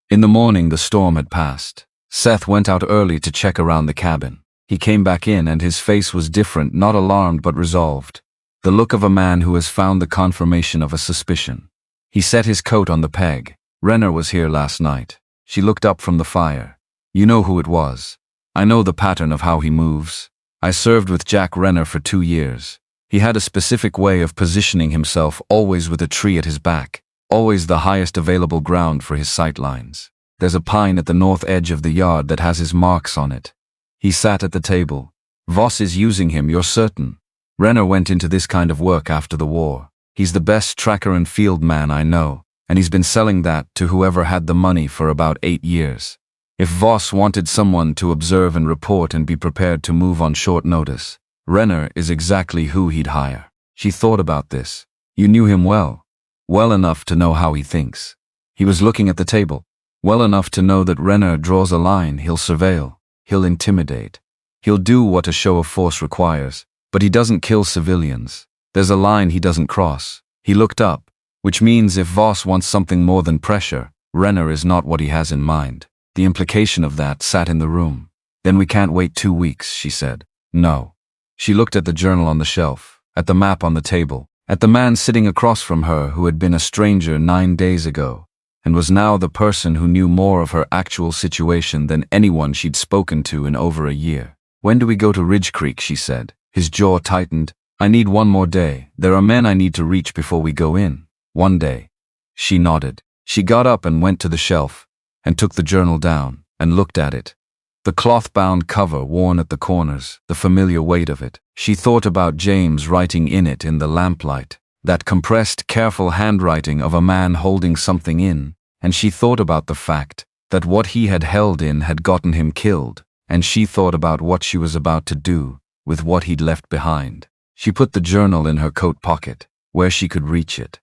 In the morning the storm had passed. Seth went out early to check around the cabin. He came back in and his face was different, not alarmed but resolved. The look of a man who has found the confirmation of a suspicion. He set his coat on the peg. Renner was here last night. She looked up from the fire. You know who it was. I know the pattern of how he moves. I served with Jack Renner for 2 years. He had a specific way of positioning himself, always with a tree at his back, always the highest available ground for his sight lines. There's a pine at the north edge of the yard that has his marks on it. He sat at the table. Voss is using him, you're certain. Renner went into this kind of work after the war. He's the best tracker and field man I know, and he's been selling that to whoever had the money for about 8 years. If Voss wanted someone to observe and report and be prepared to move on short notice, Renner is exactly who he'd hire. She thought about this. You knew him well. Well enough to know how he thinks. He was looking at the table. Well enough to know that Renner draws a line, he'll surveil, he'll intimidate. He'll do what a show of force requires, but he doesn't kill civilians. There's a line he doesn't cross. He looked up, which means if Voss wants something more than pressure, Renner is not what he has in mind. The implication of that sat in the room. Then we can't wait 2 weeks, she said. No. She looked at the journal on the shelf, at the map on the table, at the man sitting across from her who had been a stranger 9 days ago, and was now the person who knew more of her actual situation than anyone she'd spoken to in over a year. When do we go to Ridgecreek, she said. His jaw tightened. I need 1 more day. There are men I need to reach before we go in. 1 day. She nodded. She got up and went to the shelf, and took the journal down, and looked at it. The cloth-bound cover worn at the corners, the familiar weight of it. She thought about James writing in it in the lamplight, that compressed, careful handwriting of a man holding something in, and she thought about the fact that what he had held in had gotten him killed, and she thought about what she was about to do with what he'd left behind. She put the journal in her coat pocket, where she could reach it.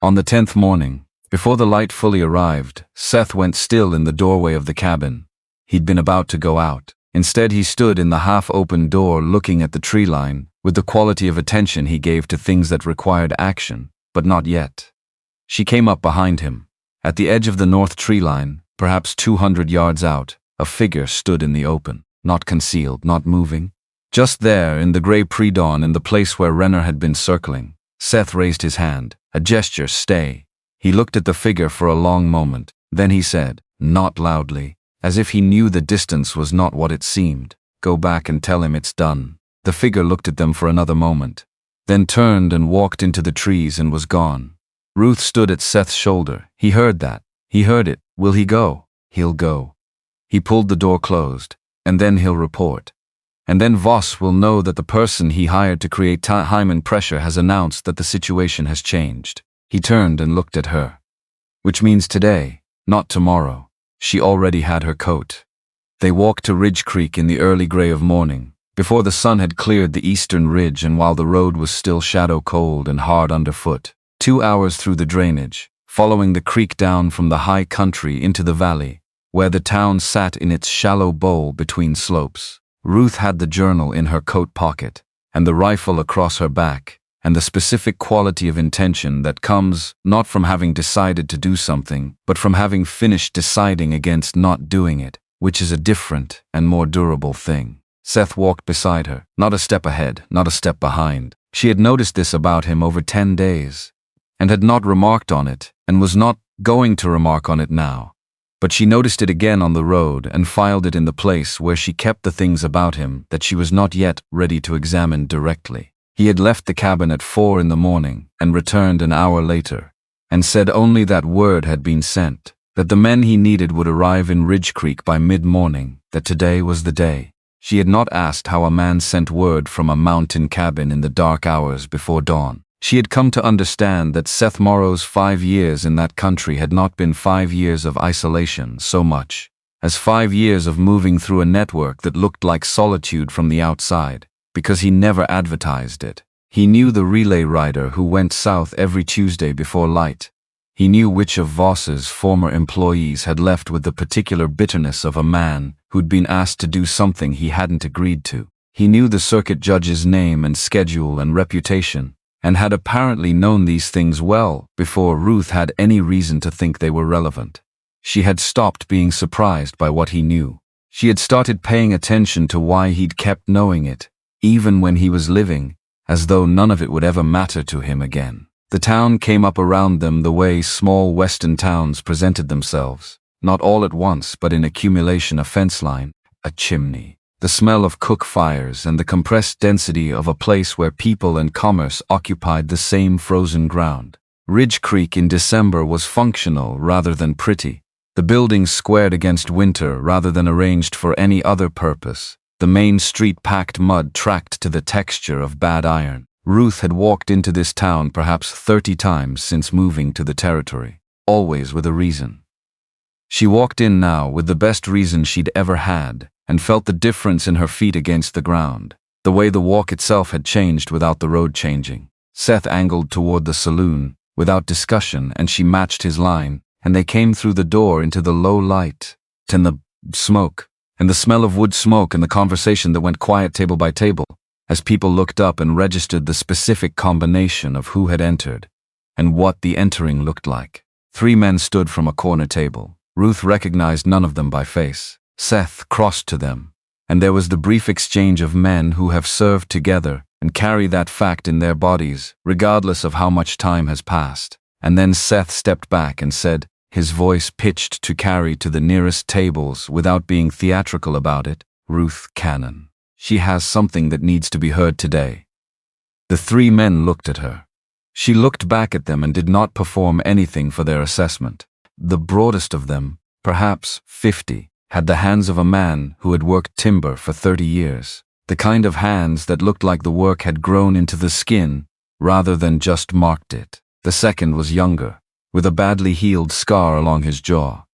On the 10th morning, before the light fully arrived, Seth went still in the doorway of the cabin. He'd been about to go out. Instead, he stood in the half-open door looking at the tree line, with the quality of attention he gave to things that required action, but not yet. She came up behind him. At the edge of the north tree line, perhaps 200 yards out, a figure stood in the open, not concealed, not moving. Just there, in the gray pre-dawn, in the place where Renner had been circling, Seth raised his hand, a gesture, stay. He looked at the figure for a long moment, then he said, not loudly, as if he knew the distance was not what it seemed, go back and tell him it's done. The figure looked at them for another moment, then turned and walked into the trees and was gone. Ruth stood at Seth's shoulder. He heard that. He heard it. Will he go? He'll go. He pulled the door closed, and then he'll report. And then Voss will know that the person he hired to create time and pressure has announced that the situation has changed. He turned and looked at her. Which means today, not tomorrow. She already had her coat. They walked to Ridgecreek in the early gray of morning, before the sun had cleared the eastern ridge and while the road was still shadow cold and hard underfoot. 2 hours through the drainage, following the creek down from the high country into the valley, where the town sat in its shallow bowl between slopes. Ruth had the journal in her coat pocket, and the rifle across her back, and the specific quality of intention that comes not from having decided to do something, but from having finished deciding against not doing it, which is a different and more durable thing. Seth walked beside her, not a step ahead, not a step behind. She had noticed this about him over 10 days, and had not remarked on it, and was not going to remark on it now. But she noticed it again on the road and filed it in the place where she kept the things about him that she was not yet ready to examine directly. He had left the cabin at 4 in the morning and returned an hour later, and said only that word had been sent, that the men he needed would arrive in Ridgecreek by mid-morning, that today was the day. She had not asked how a man sent word from a mountain cabin in the dark hours before dawn. She had come to understand that Seth Morrow's 5 years in that country had not been 5 years of isolation so much as 5 years of moving through a network that looked like solitude from the outside, because he never advertised it. He knew the relay rider who went south every Tuesday before light. He knew which of Voss's former employees had left with the particular bitterness of a man who'd been asked to do something he hadn't agreed to. He knew the circuit judge's name and schedule and reputation, and had apparently known these things well before Ruth had any reason to think they were relevant. She had stopped being surprised by what he knew. She had started paying attention to why he'd kept knowing it, even when he was living, as though none of it would ever matter to him again. The town came up around them the way small western towns presented themselves, not all at once but in accumulation: a fence line, a chimney, the smell of cook fires, and the compressed density of a place where people and commerce occupied the same frozen ground. Ridgecreek in December was functional rather than pretty, the buildings squared against winter rather than arranged for any other purpose, the main street packed mud tracked to the texture of bad iron. Ruth had walked into this town perhaps 30 times since moving to the territory, always with a reason. She walked in now with the best reason she'd ever had, and felt the difference in her feet against the ground, the way the walk itself had changed without the road changing. Seth angled toward the saloon, without discussion, and she matched his line, and they came through the door into the low light, and the smoke, and the smell of wood smoke, and the conversation that went quiet table by table, as people looked up and registered the specific combination of who had entered, and what the entering looked like. 3 men stood from a corner table. Ruth recognized none of them by face. Seth crossed to them, and there was the brief exchange of men who have served together and carry that fact in their bodies, regardless of how much time has passed. And then Seth stepped back and said, his voice pitched to carry to the nearest tables without being theatrical about it, "Ruth Canon. She has something that needs to be heard today." The 3 men looked at her. She looked back at them and did not perform anything for their assessment. The broadest of them, perhaps 50, had the hands of a man who had worked timber for 30 years, the kind of hands that looked like the work had grown into the skin rather than just marked it. The second was younger, with a badly healed scar along his jaw.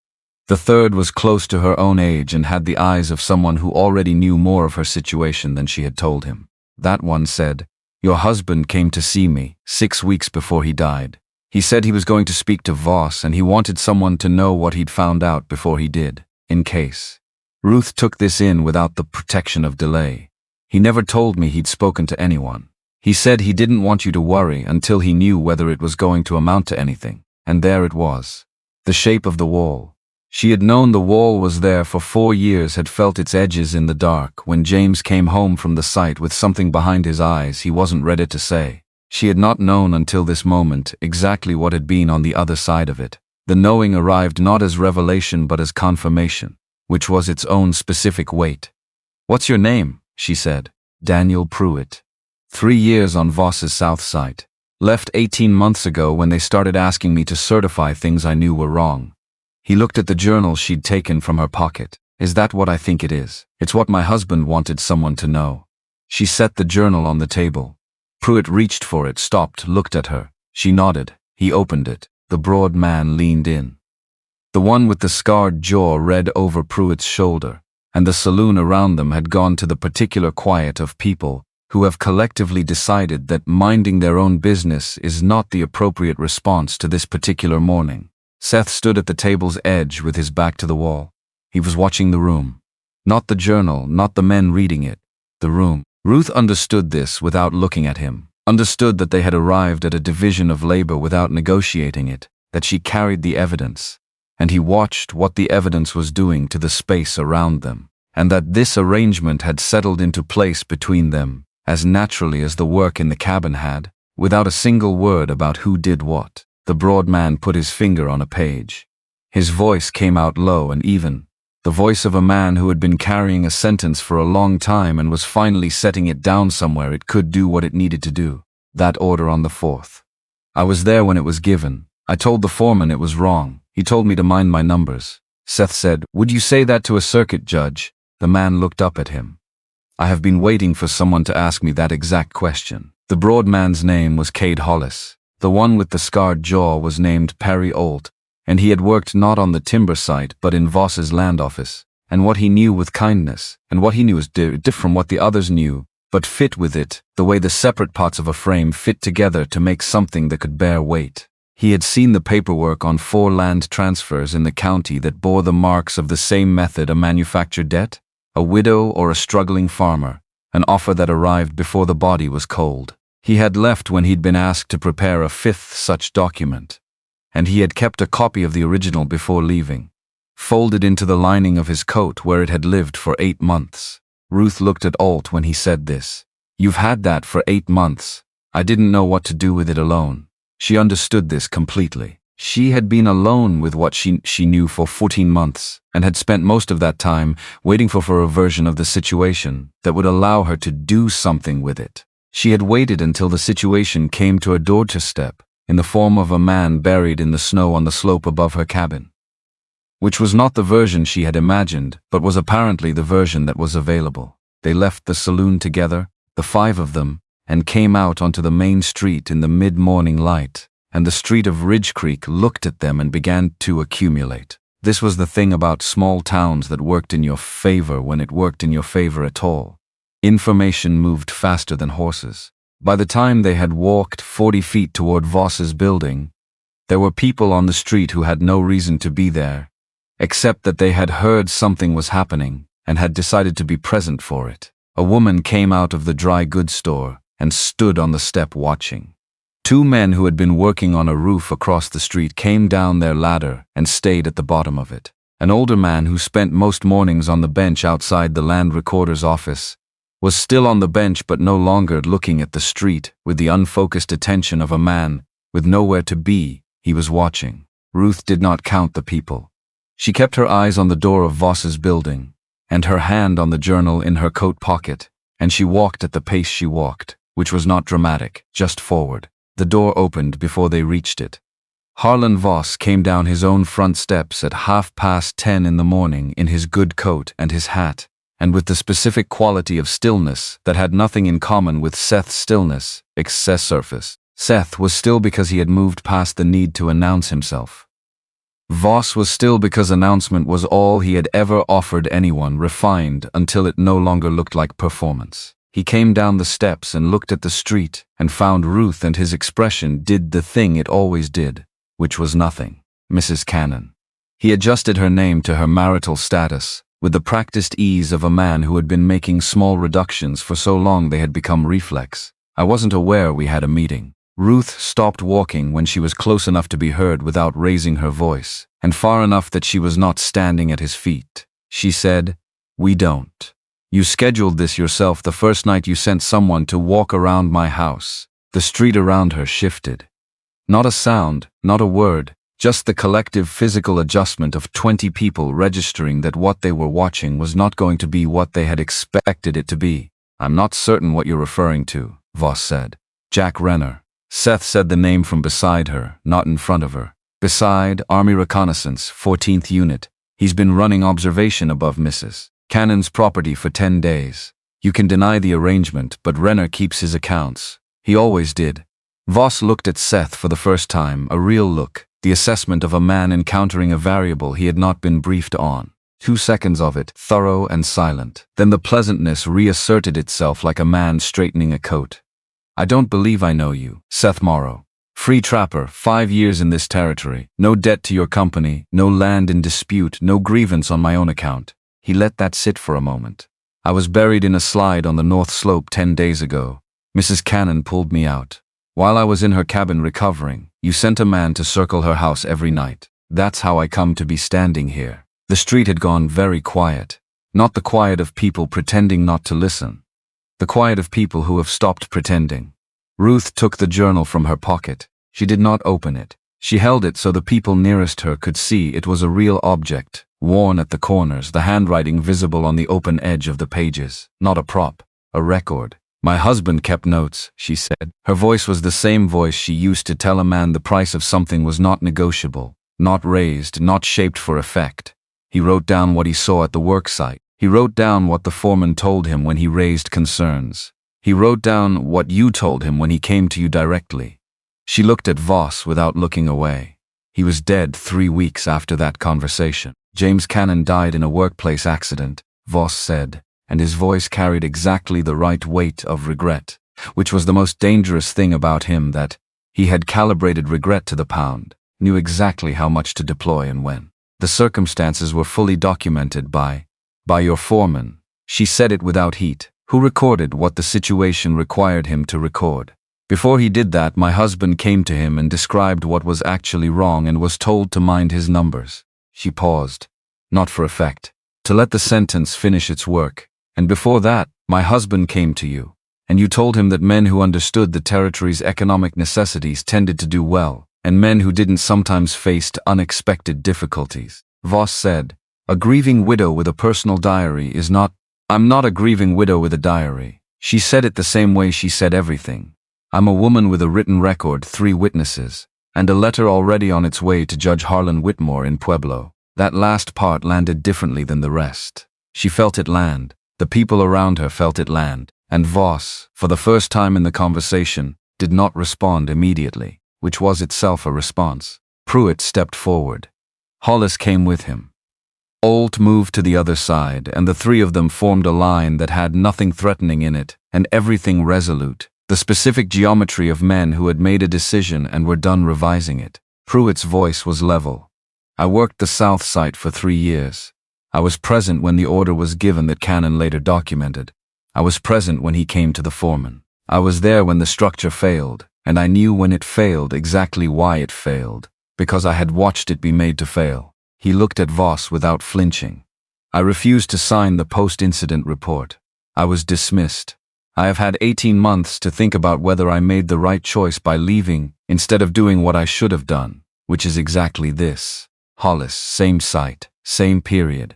The third was close to her own age and had the eyes of someone who already knew more of her situation than she had told him. That one said, "Your husband came to see me 6 weeks before he died. He said he was going to speak to Voss and he wanted someone to know what he'd found out before he did, in case." Ruth took this in without the protection of delay. "He never told me he'd spoken to anyone. He said he didn't want you to worry until he knew whether it was going to amount to anything." And there it was. The shape of the wall. She had known the wall was there for 4 years, had felt its edges in the dark when James came home from the site with something behind his eyes he wasn't ready to say. She had not known until this moment exactly what had been on the other side of it. The knowing arrived not as revelation but as confirmation, which was its own specific weight. "What's your name?" she said. "Daniel Pruitt. 3 years on Voss's south site. Left 18 months ago when they started asking me to certify things I knew were wrong." He looked at the journal she'd taken from her pocket. "Is that what I think it is? It's what my husband wanted someone to know." She set the journal on the table. Pruitt reached for it, stopped, looked at her. She nodded. He opened it. The broad man leaned in. The one with the scarred jaw read over Pruitt's shoulder, and the saloon around them had gone to the particular quiet of people who have collectively decided that minding their own business is not the appropriate response to this particular morning. Seth stood at the table's edge with his back to the wall. He was watching the room. Not the journal, not the men reading it. The room. Ruth understood this without looking at him, understood that they had arrived at a division of labor without negotiating it, that she carried the evidence, and he watched what the evidence was doing to the space around them, and that this arrangement had settled into place between them, as naturally as the work in the cabin had, without a single word about who did what. The broad man put his finger on a page. His voice came out low and even, the voice of a man who had been carrying a sentence for a long time and was finally setting it down somewhere it could do what it needed to do. That order on the 4th. I was there when it was given. I told the foreman it was wrong. He told me to mind my numbers. Seth said, "Would you say that to a circuit judge?" The man looked up at him. I have been waiting for someone to ask me that exact question. The broad man's name was Cade Hollis. The one with the scarred jaw was named Perry Olt, and he had worked not on the timber site but in Voss's land office, and what he knew with kindness, and what he knew was different from what the others knew, but fit with it, the way the separate parts of a frame fit together to make something that could bear weight. He had seen the paperwork on 4 land transfers in the county that bore the marks of the same method: a manufactured debt, a widow or a struggling farmer, an offer that arrived before the body was cold. He had left when he'd been asked to prepare a 5th such document, and he had kept a copy of the original before leaving, folded into the lining of his coat where it had lived for 8 months. Ruth looked at Alt when he said this. "You've had that for 8 months. I didn't know what to do with it alone." She understood this completely. She had been alone with what she knew for 14 months, and had spent most of that time waiting for a version of the situation that would allow her to do something with it. She had waited until the situation came to a doorstep, in the form of a man buried in the snow on the slope above her cabin. Which was not the version she had imagined, but was apparently the version that was available. They left the saloon together, the 5 of them, and came out onto the main street in the mid-morning light, and the street of Ridgecreek looked at them and began to accumulate. This was the thing about small towns that worked in your favor when it worked in your favor at all. Information moved faster than horses. By the time they had walked 40 feet toward Voss's building, there were people on the street who had no reason to be there, except that they had heard something was happening and had decided to be present for it. A woman came out of the dry goods store and stood on the step watching. 2 men who had been working on a roof across the street came down their ladder and stayed at the bottom of it. An older man who spent most mornings on the bench outside the land recorder's office was still on the bench but no longer looking at the street with the unfocused attention of a man with nowhere to be. He was watching. Ruth did not count the people. She kept her eyes on the door of Voss's building, and her hand on the journal in her coat pocket, and she walked at the pace she walked, which was not dramatic, just forward. The door opened before they reached it. Harlan Voss came down his own front steps at 10:30 in the morning in his good coat and his hat, and with the specific quality of stillness that had nothing in common with Seth's stillness, excess surface. Seth was still because he had moved past the need to announce himself. Voss was still because announcement was all he had ever offered anyone, refined until it no longer looked like performance. He came down the steps and looked at the street and found Ruth, and his expression did the thing it always did, which was nothing. Mrs. Canon. He adjusted her name to her marital status, with the practiced ease of a man who had been making small reductions for so long they had become reflex. "I wasn't aware we had a meeting." Ruth stopped walking when she was close enough to be heard without raising her voice, and far enough that she was not standing at his feet. She said, "We don't. You scheduled this yourself the first night you sent someone to walk around my house." The street around her shifted. Not a sound, not a word, just the collective physical adjustment of 20 people registering that what they were watching was not going to be what they had expected it to be. "I'm not certain what you're referring to," Voss said. "Jack Renner." Seth said the name from beside her, not in front of her. "Beside, Army Reconnaissance, 14th Unit. He's been running observation above Mrs. Cannon's property for 10 days. You can deny the arrangement, but Renner keeps his accounts. He always did." Voss looked at Seth for the first time, a real look, the assessment of a man encountering a variable he had not been briefed on. 2 seconds of it, thorough and silent. Then the pleasantness reasserted itself like a man straightening a coat. "I don't believe I know you. Seth Morrow. Free trapper, 5 years in this territory. No debt to your company, no land in dispute, no grievance on my own account." He let that sit for a moment. "I was buried in a slide on the north slope 10 days ago. Mrs. Canon pulled me out. While I was in her cabin recovering, you sent a man to circle her house every night. That's how I come to be standing here. The street had gone very quiet. Not the quiet of people pretending not to listen. The quiet of people who have stopped pretending. Ruth took the journal from her pocket. She did not open it. She held it so the people nearest her could see it was a real object, worn at the corners, the handwriting visible on the open edge of the pages. Not a prop, a record. My husband kept notes, she said. Her voice was the same voice she used to tell a man the price of something was not negotiable, not raised, not shaped for effect. He wrote down what he saw at the work site. He wrote down what the foreman told him when he raised concerns. He wrote down what you told him when he came to you directly. She looked at Voss without looking away. He was dead 3 weeks after that conversation. James Canon died in a workplace accident, Voss said, and his voice carried exactly the right weight of regret, which was the most dangerous thing about him, that he had calibrated regret to the pound, knew exactly how much to deploy and when. The circumstances were fully documented by your foreman. She said it without heat, who recorded what the situation required him to record. Before he did that, my husband came to him and described what was actually wrong and was told to mind his numbers. She paused, not for effect, to let the sentence finish its work. And before that, my husband came to you, and you told him that men who understood the territory's economic necessities tended to do well, and men who didn't sometimes faced unexpected difficulties. Voss said, "A grieving widow with a personal diary is not—" "I'm not a grieving widow with a diary." She said it the same way she said everything. "I'm a woman with a written record, 3 witnesses, and a letter already on its way to Judge Harlan Whitmore in Pueblo." That last part landed differently than the rest. She felt it land. The people around her felt it land. And Voss, for the first time in the conversation, did not respond immediately, which was itself a response. Pruitt stepped forward. Hollis came with him. Olt moved to the other side, and the 3 of them formed a line that had nothing threatening in it, and everything resolute. The specific geometry of men who had made a decision and were done revising it. Pruitt's voice was level. "I worked the South site for 3 years. I was present when the order was given that Canon later documented. I was present when he came to the foreman. I was there when the structure failed, and I knew when it failed exactly why it failed, because I had watched it be made to fail." He looked at Voss without flinching. "I refused to sign the post-incident report. I was dismissed. I have had 18 months to think about whether I made the right choice by leaving instead of doing what I should have done, which is exactly this." Hollis, same site, same period.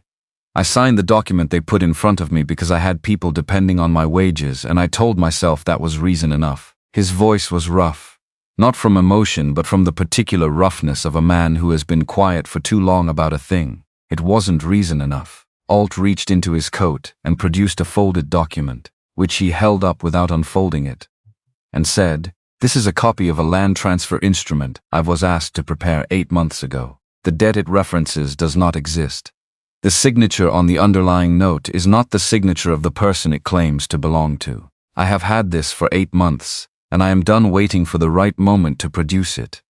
"I signed the document they put in front of me because I had people depending on my wages, and I told myself that was reason enough." His voice was rough, not from emotion but from the particular roughness of a man who has been quiet for too long about a thing. It wasn't reason enough. Alt reached into his coat and produced a folded document, which he held up without unfolding it, and said, "This is a copy of a land transfer instrument I was asked to prepare 8 months ago. The debt it references does not exist. The signature on the underlying note is not the signature of the person it claims to belong to. I have had this for 8 months, and I am done waiting for the right moment to produce it.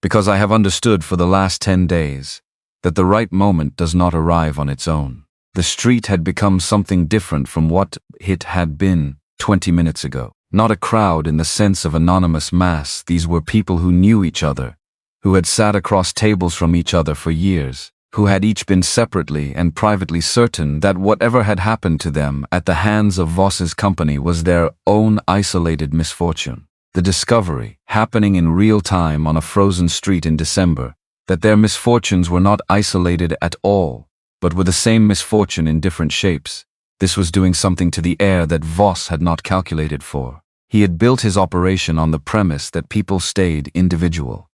Because I have understood for the last 10 days that the right moment does not arrive on its own." The street had become something different from what it had been 20 minutes ago. Not a crowd in the sense of anonymous mass. These were people who knew each other, who had sat across tables from each other for years, who had each been separately and privately certain that whatever had happened to them at the hands of Voss's company was their own isolated misfortune. The discovery, happening in real time on a frozen street in December, that their misfortunes were not isolated at all, but were the same misfortune in different shapes. This was doing something to the air that Voss had not calculated for. He had built his operation on the premise that people stayed individual.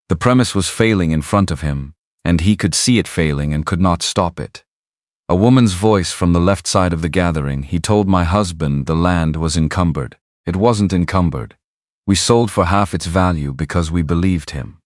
The premise was failing in front of him, and he could see it failing and could not stop it. A woman's voice from the left side of the gathering. "He told my husband the land was encumbered. It wasn't encumbered. We sold for half its value because we believed him."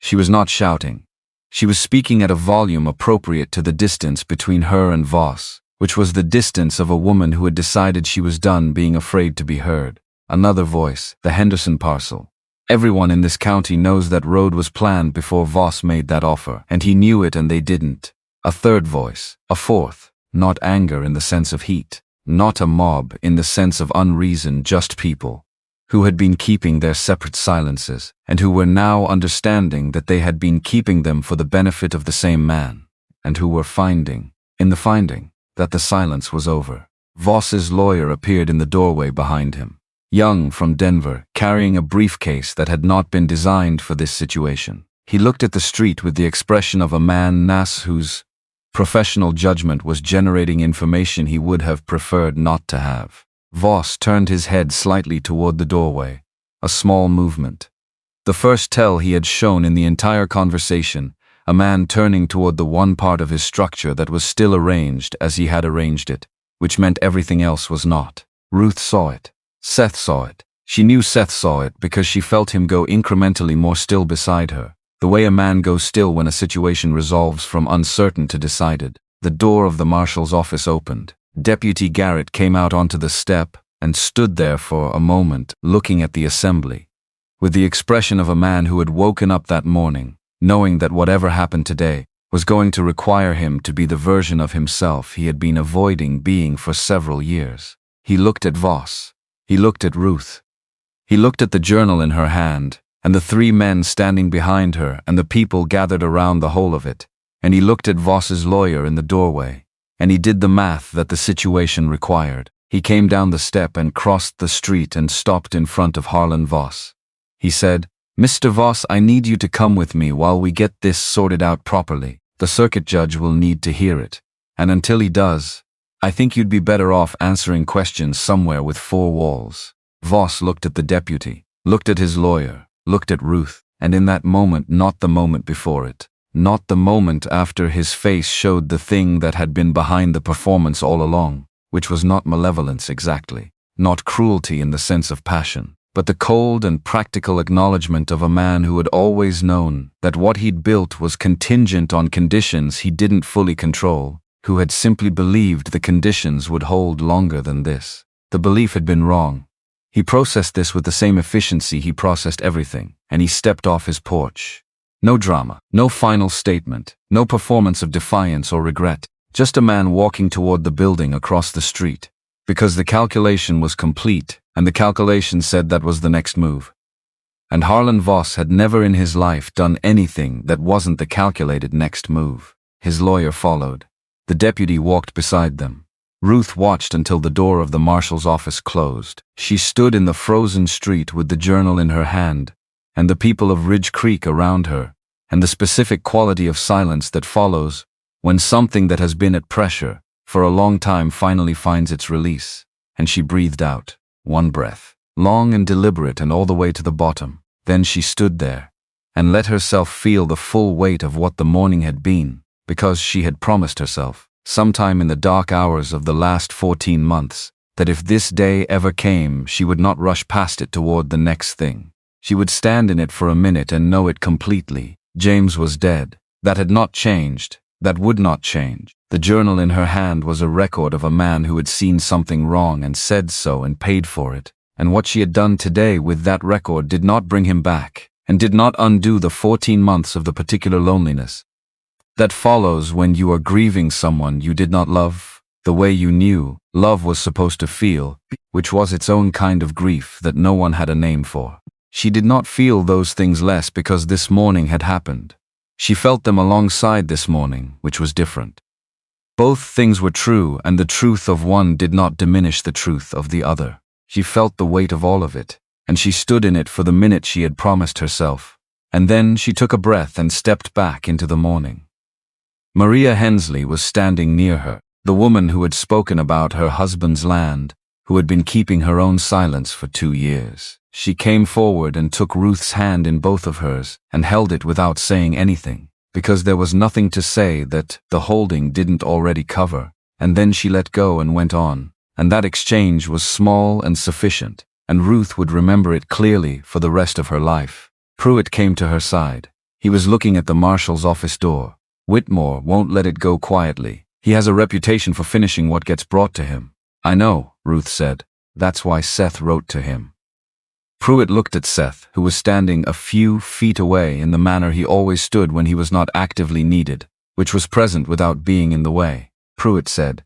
She was not shouting. She was speaking at a volume appropriate to the distance between her and Voss, which was the distance of a woman who had decided she was done being afraid to be heard. Another voice, "The Henderson parcel. Everyone in this county knows that road was planned before Voss made that offer, and he knew it and they didn't." A third voice, a fourth, not anger in the sense of heat. not a mob in the sense of unreason, just people who had been keeping their separate silences, and who were now understanding that they had been keeping them for the benefit of the same man, and who were finding, in the finding, that the silence was over. Voss's lawyer appeared in the doorway behind him, young from Denver, carrying a briefcase that had not been designed for this situation. He looked at the street with the expression of a man whose professional judgment was generating information he would have preferred not to have. Voss turned his head slightly toward the doorway, a small movement. The first tell he had shown in the entire conversation, a man turning toward the one part of his structure that was still arranged as he had arranged it, which meant everything else was not. Ruth saw it. Seth saw it. She knew Seth saw it because she felt him go incrementally more still beside her, the way a man goes still when a situation resolves from uncertain to decided. The door of the marshal's office opened. Deputy Garrett came out onto the step and stood there for a moment, looking at the assembly, with the expression of a man who had woken up that morning, knowing that whatever happened today was going to require him to be the version of himself he had been avoiding being for several years. He looked at Voss. He looked at Ruth. He looked at the journal in her hand, and the three men standing behind her, and the people gathered around the whole of it, and he looked at Voss's lawyer in the doorway, and he did the math that the situation required. He came down the step and crossed the street and stopped in front of Harlan Voss. He said, "Mr. Voss, I need you to come with me while we get this sorted out properly. The circuit judge will need to hear it, and until he does, I think you'd be better off answering questions somewhere with four walls." Voss looked at the deputy, looked at his lawyer, looked at Ruth, and in that moment, not the moment before it, not the moment after, his face showed the thing that had been behind the performance all along, which was not malevolence exactly, not cruelty in the sense of passion, but the cold and practical acknowledgement of a man who had always known that what he'd built was contingent on conditions he didn't fully control, who had simply believed the conditions would hold longer than this. The belief had been wrong. He processed this with the same efficiency he processed everything, and he stepped off his porch. No drama, no final statement, no performance of defiance or regret, just a man walking toward the building across the street. Because the calculation was complete, and the calculation said that was the next move. And Harlan Voss had never in his life done anything that wasn't the calculated next move. His lawyer followed. The deputy walked beside them. Ruth watched until the door of the marshal's office closed. She stood in the frozen street with the journal in her hand, and the people of Ridgecreek around her, and the specific quality of silence that follows when something that has been at pressure for a long time finally finds its release. And she breathed out, one breath, long and deliberate and all the way to the bottom. Then she stood there and let herself feel the full weight of what the morning had been, because she had promised herself, sometime in the dark hours of the last 14 months, that if this day ever came, she would not rush past it toward the next thing. She would stand in it for a minute and know it completely. James was dead. That had not changed. That would not change. The journal in her hand was a record of a man who had seen something wrong and said so and paid for it. And what she had done today with that record did not bring him back, and did not undo the 14 months of the particular loneliness that follows when you are grieving someone you did not love, the way you knew love was supposed to feel, which was its own kind of grief that no one had a name for. She did not feel those things less because this morning had happened. She felt them alongside this morning, which was different. Both things were true, and the truth of one did not diminish the truth of the other. She felt the weight of all of it, and she stood in it for the minute she had promised herself. And then she took a breath and stepped back into the morning. Maria Hensley was standing near her, the woman who had spoken about her husband's land, who had been keeping her own silence for 2 years. She came forward and took Ruth's hand in both of hers and held it without saying anything, because there was nothing to say that the holding didn't already cover, and then she let go and went on, and that exchange was small and sufficient, and Ruth would remember it clearly for the rest of her life. Pruitt came to her side. He was looking at the marshal's office door. "Whitmore won't let it go quietly. He has a reputation for finishing what gets brought to him." "I know," Ruth said. "That's why Seth wrote to him." Pruitt looked at Seth, who was standing a few feet away in the manner he always stood when he was not actively needed, which was present without being in the way. Pruitt said,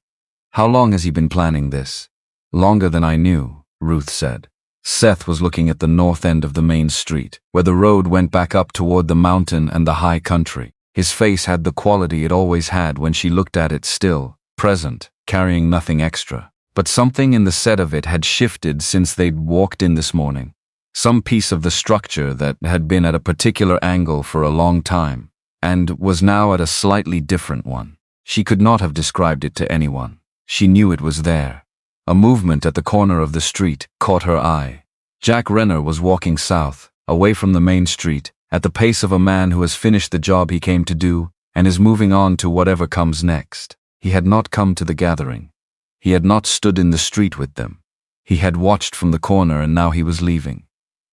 How long has he been planning this? Longer than I knew, Ruth said. Seth was looking at the north end of the main street, where the road went back up toward the mountain and the high country. His face had the quality it always had when she looked at it, still, present, carrying nothing extra. But something in the set of it had shifted since they'd walked in this morning. Some piece of the structure that had been at a particular angle for a long time, and was now at a slightly different one. She could not have described it to anyone. She knew it was there. A movement at the corner of the street caught her eye. Jack Renner was walking south, away from the main street, at the pace of a man who has finished the job he came to do and is moving on to whatever comes next. He had not come to the gathering. He had not stood in the street with them. He had watched from the corner and now he was leaving.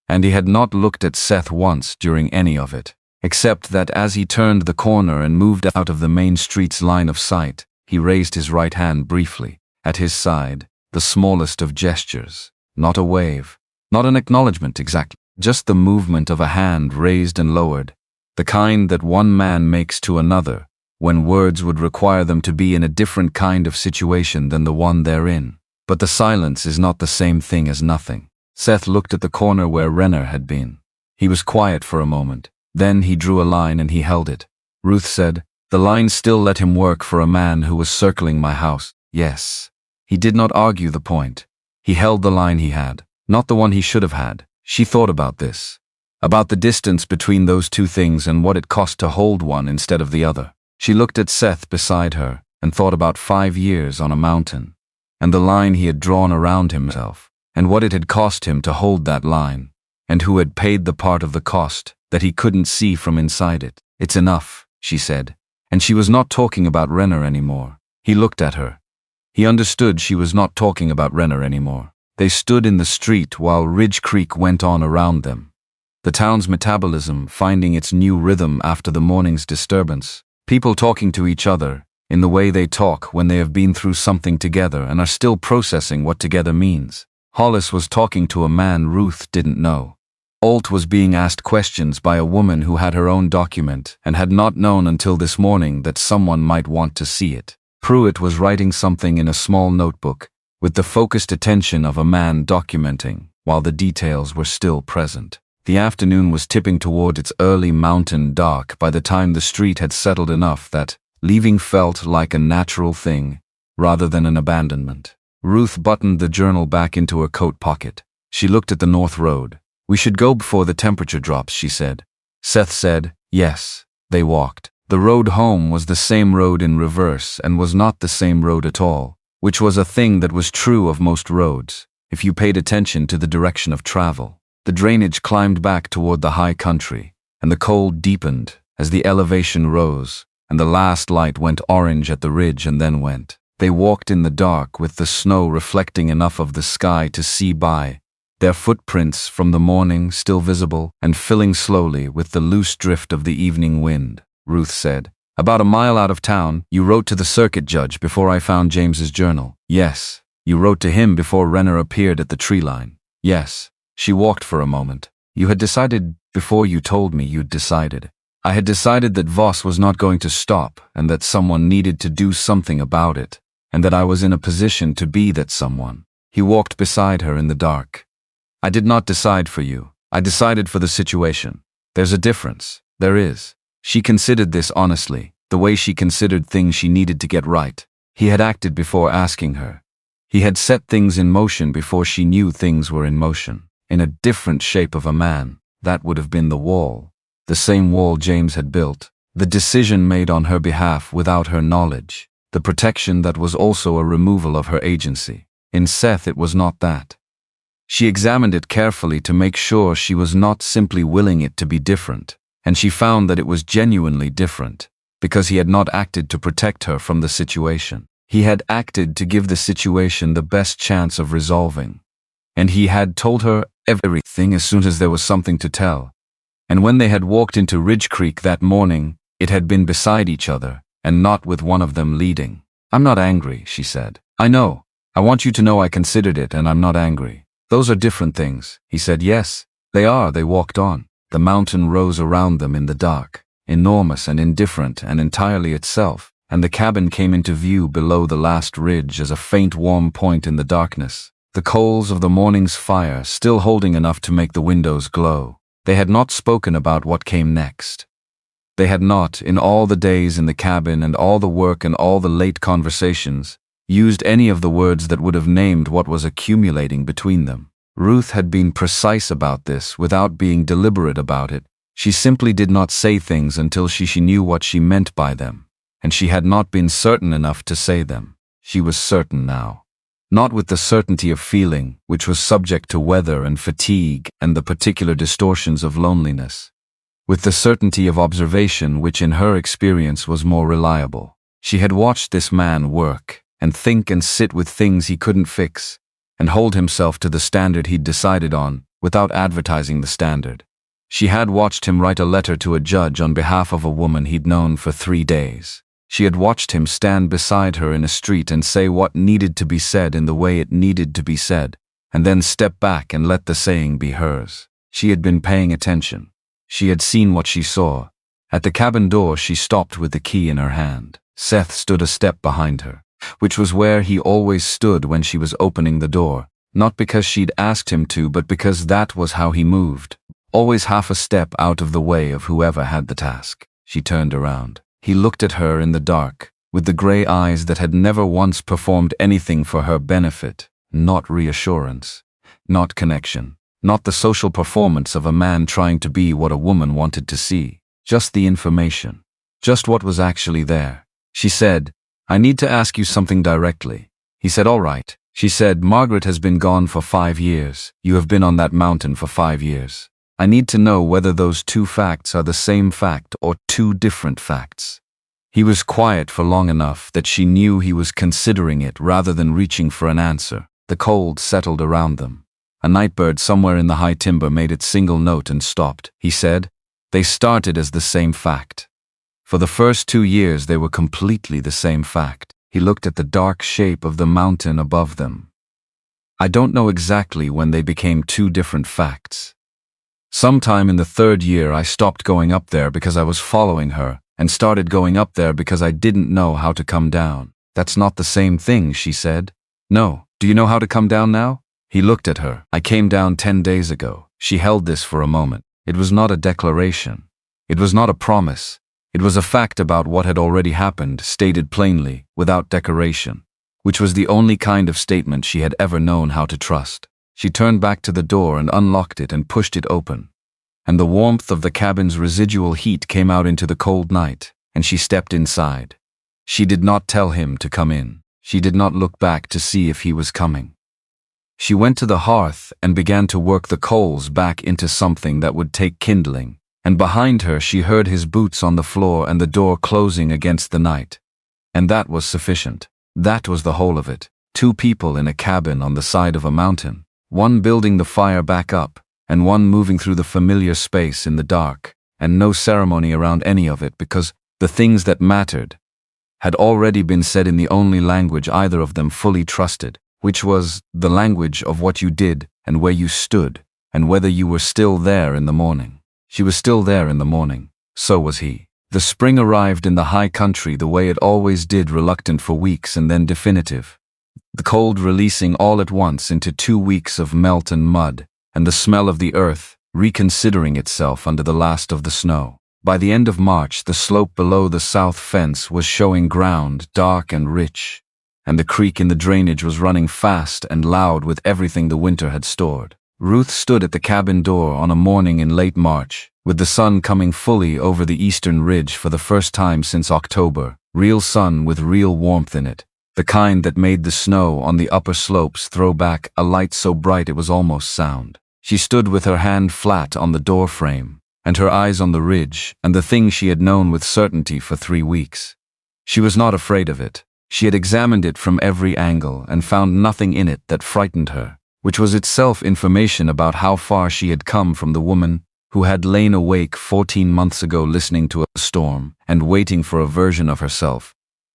And he had not looked at Seth once during any of it, except that as he turned the corner and moved out of the main street's line of sight, he raised his right hand briefly, at his side, the smallest of gestures. Not a wave, not an acknowledgement exactly, just the movement of a hand raised and lowered, the kind that one man makes to another, when words would require them to be in a different kind of situation than the one they're in. But the silence is not the same thing as nothing. Seth looked at the corner where Renner had been. He was quiet for a moment. Then he drew a line and he held it. Ruth said, "The line still let him work for a man who was circling my house." Yes. He did not argue the point. He held the line he had, not the one he should have had. She thought about this. About the distance between those two things and what it cost to hold one instead of the other. She looked at Seth beside her and thought about 5 years on a mountain, and the line he had drawn around himself, and what it had cost him to hold that line, and who had paid the part of the cost that he couldn't see from inside it. "It's enough," she said, and she was not talking about Renner anymore. He looked at her. He understood she was not talking about Renner anymore. They stood in the street while Ridgecreek went on around them. The town's metabolism finding its new rhythm after the morning's disturbance. People talking to each other in the way they talk when they have been through something together and are still processing what together means. Hollis was talking to a man Ruth didn't know. Alt was being asked questions by a woman who had her own document and had not known until this morning that someone might want to see it. Pruitt was writing something in a small notebook, with the focused attention of a man documenting, while the details were still present. The afternoon was tipping toward its early mountain dark by the time the street had settled enough that leaving felt like a natural thing, rather than an abandonment. Ruth buttoned the journal back into her coat pocket. She looked at the north road. "We should go before the temperature drops," she said. Seth said, "Yes." They walked. The road home was the same road in reverse and was not the same road at all, which was a thing that was true of most roads, if you paid attention to the direction of travel. The drainage climbed back toward the high country, and the cold deepened as the elevation rose, and the last light went orange at the ridge and then went. They walked in the dark with the snow reflecting enough of the sky to see by, their footprints from the morning still visible and filling slowly with the loose drift of the evening wind. Ruth said, "About a mile out of town, you wrote to the circuit judge before I found James's journal." "Yes." "You wrote to him before Renner appeared at the tree line." "Yes." She walked for a moment. "You had decided before you told me you'd decided." "I had decided that Voss was not going to stop and that someone needed to do something about it, and that I was in a position to be that someone." He walked beside her in the dark. "I did not decide for you. I decided for the situation. There's a difference. There is." She considered this honestly, the way she considered things she needed to get right. He had acted before asking her. He had set things in motion before she knew things were in motion. In a different shape of a man, that would have been the wall. The same wall James had built. The decision made on her behalf without her knowledge. The protection that was also a removal of her agency. In Seth it was not that. She examined it carefully to make sure she was not simply willing it to be different, and she found that it was genuinely different, because he had not acted to protect her from the situation. He had acted to give the situation the best chance of resolving. And he had told her everything as soon as there was something to tell. And when they had walked into Ridgecreek that morning, it had been beside each other, and not with one of them leading. "I'm not angry," she said. "I know. I want you to know I considered it and I'm not angry." "Those are different things," he said. "Yes, they are." They walked on. The mountain rose around them in the dark, enormous and indifferent and entirely itself, and the cabin came into view below the last ridge as a faint warm point in the darkness, the coals of the morning's fire still holding enough to make the windows glow. They had not spoken about what came next. They had not, in all the days in the cabin and all the work and all the late conversations, used any of the words that would have named what was accumulating between them. Ruth had been precise about this without being deliberate about it. She simply did not say things until she knew what she meant by them, and she had not been certain enough to say them. She was certain now. Not with the certainty of feeling, which was subject to weather and fatigue and the particular distortions of loneliness. With the certainty of observation, which in her experience was more reliable. She had watched this man work, and think and sit with things he couldn't fix, and hold himself to the standard he'd decided on, without advertising the standard. She had watched him write a letter to a judge on behalf of a woman he'd known for 3 days. She had watched him stand beside her in a street and say what needed to be said in the way it needed to be said, and then step back and let the saying be hers. She had been paying attention. She had seen what she saw. At the cabin door she stopped with the key in her hand. Seth stood a step behind her, which was where he always stood when she was opening the door, not because she'd asked him to, but because that was how he moved, always half a step out of the way of whoever had the task. She turned around. He looked at her in the dark, with the gray eyes that had never once performed anything for her benefit, not reassurance, not connection, not the social performance of a man trying to be what a woman wanted to see, just the information, just what was actually there. She said, "I need to ask you something directly." He said, "All right." She said, "Margaret has been gone for 5 years. You have been on that mountain for 5 years. I need to know whether those 2 facts are the same fact or 2 different facts." He was quiet for long enough that she knew he was considering it rather than reaching for an answer. The cold settled around them. A nightbird somewhere in the high timber made its single note and stopped. He said, "They started as the same fact. For the first 2 years they were completely the same fact." He looked at the dark shape of the mountain above them. "I don't know exactly when they became 2 different facts. Sometime in the 3rd year I stopped going up there because I was following her, and started going up there because I didn't know how to come down." "That's not the same thing," she said. "No. Do you know how to come down now?" He looked at her. "I came down 10 days ago." She held this for a moment. It was not a declaration. It was not a promise. It was a fact about what had already happened, stated plainly, without decoration, which was the only kind of statement she had ever known how to trust. She turned back to the door and unlocked it and pushed it open. And the warmth of the cabin's residual heat came out into the cold night, and she stepped inside. She did not tell him to come in. She did not look back to see if he was coming. She went to the hearth and began to work the coals back into something that would take kindling, and behind her she heard his boots on the floor and the door closing against the night. And that was sufficient. That was the whole of it. 2 people in a cabin on the side of a mountain, one building the fire back up, and one moving through the familiar space in the dark, and no ceremony around any of it because the things that mattered had already been said in the only language either of them fully trusted, which was the language of what you did and where you stood, and whether you were still there in the morning. She was still there in the morning. So was he. The spring arrived in the high country the way it always did, reluctant for weeks and then definitive. The cold releasing all at once into 2 weeks of melt and mud, and the smell of the earth reconsidering itself under the last of the snow. By the end of March, the slope below the south fence was showing ground, dark and rich, and the creek in the drainage was running fast and loud with everything the winter had stored. Ruth stood at the cabin door on a morning in late March, with the sun coming fully over the eastern ridge for the first time since October, real sun with real warmth in it, the kind that made the snow on the upper slopes throw back a light so bright it was almost sound. She stood with her hand flat on the door frame, and her eyes on the ridge and the thing she had known with certainty for 3 weeks. She was not afraid of it. She had examined it from every angle and found nothing in it that frightened her, which was itself information about how far she had come from the woman who had lain awake 14 months ago listening to a storm and waiting for a version of herself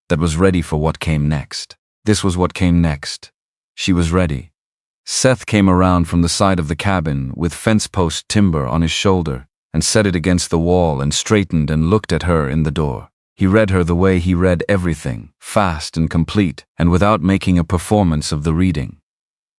that was ready for what came next. This was what came next. She was ready. Seth came around from the side of the cabin with fence post timber on his shoulder and set it against the wall and straightened and looked at her in the door. He read her the way he read everything, fast and complete, and without making a performance of the reading.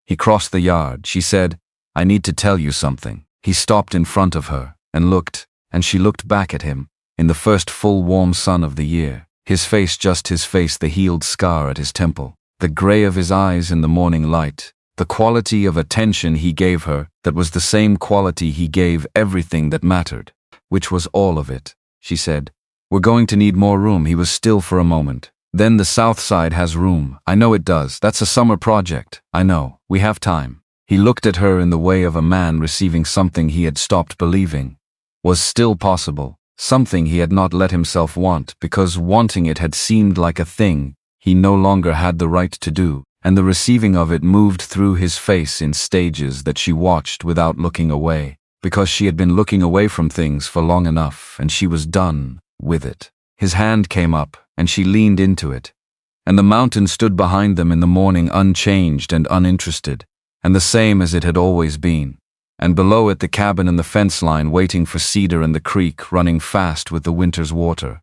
He crossed the yard. She said, "I need to tell you something." He stopped in front of her, and she looked back at him, in the first full warm sun of the year. His face, just his face, the healed scar at his temple, the gray of his eyes in the morning light, the quality of attention he gave her that was the same quality he gave everything that mattered, which was all of it. She said, "We're going to need more room." He was still for a moment. "Then the south side has room." "I know it does. That's a summer project." "I know. We have time." He looked at her in the way of a man receiving something he had stopped believing was still possible, something he had not let himself want because wanting it had seemed like a thing he no longer had the right to do, and the receiving of it moved through his face in stages that she watched without looking away, because she had been looking away from things for long enough, and she was done with it. His hand came up, and she leaned into it, and the mountain stood behind them in the morning unchanged and uninterested, and the same as it had always been, and below it the cabin and the fence line waiting for Cedar and the creek running fast with the winter's water,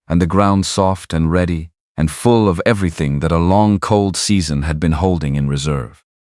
and the ground soft and ready and full of everything that a long cold season had been holding in reserve.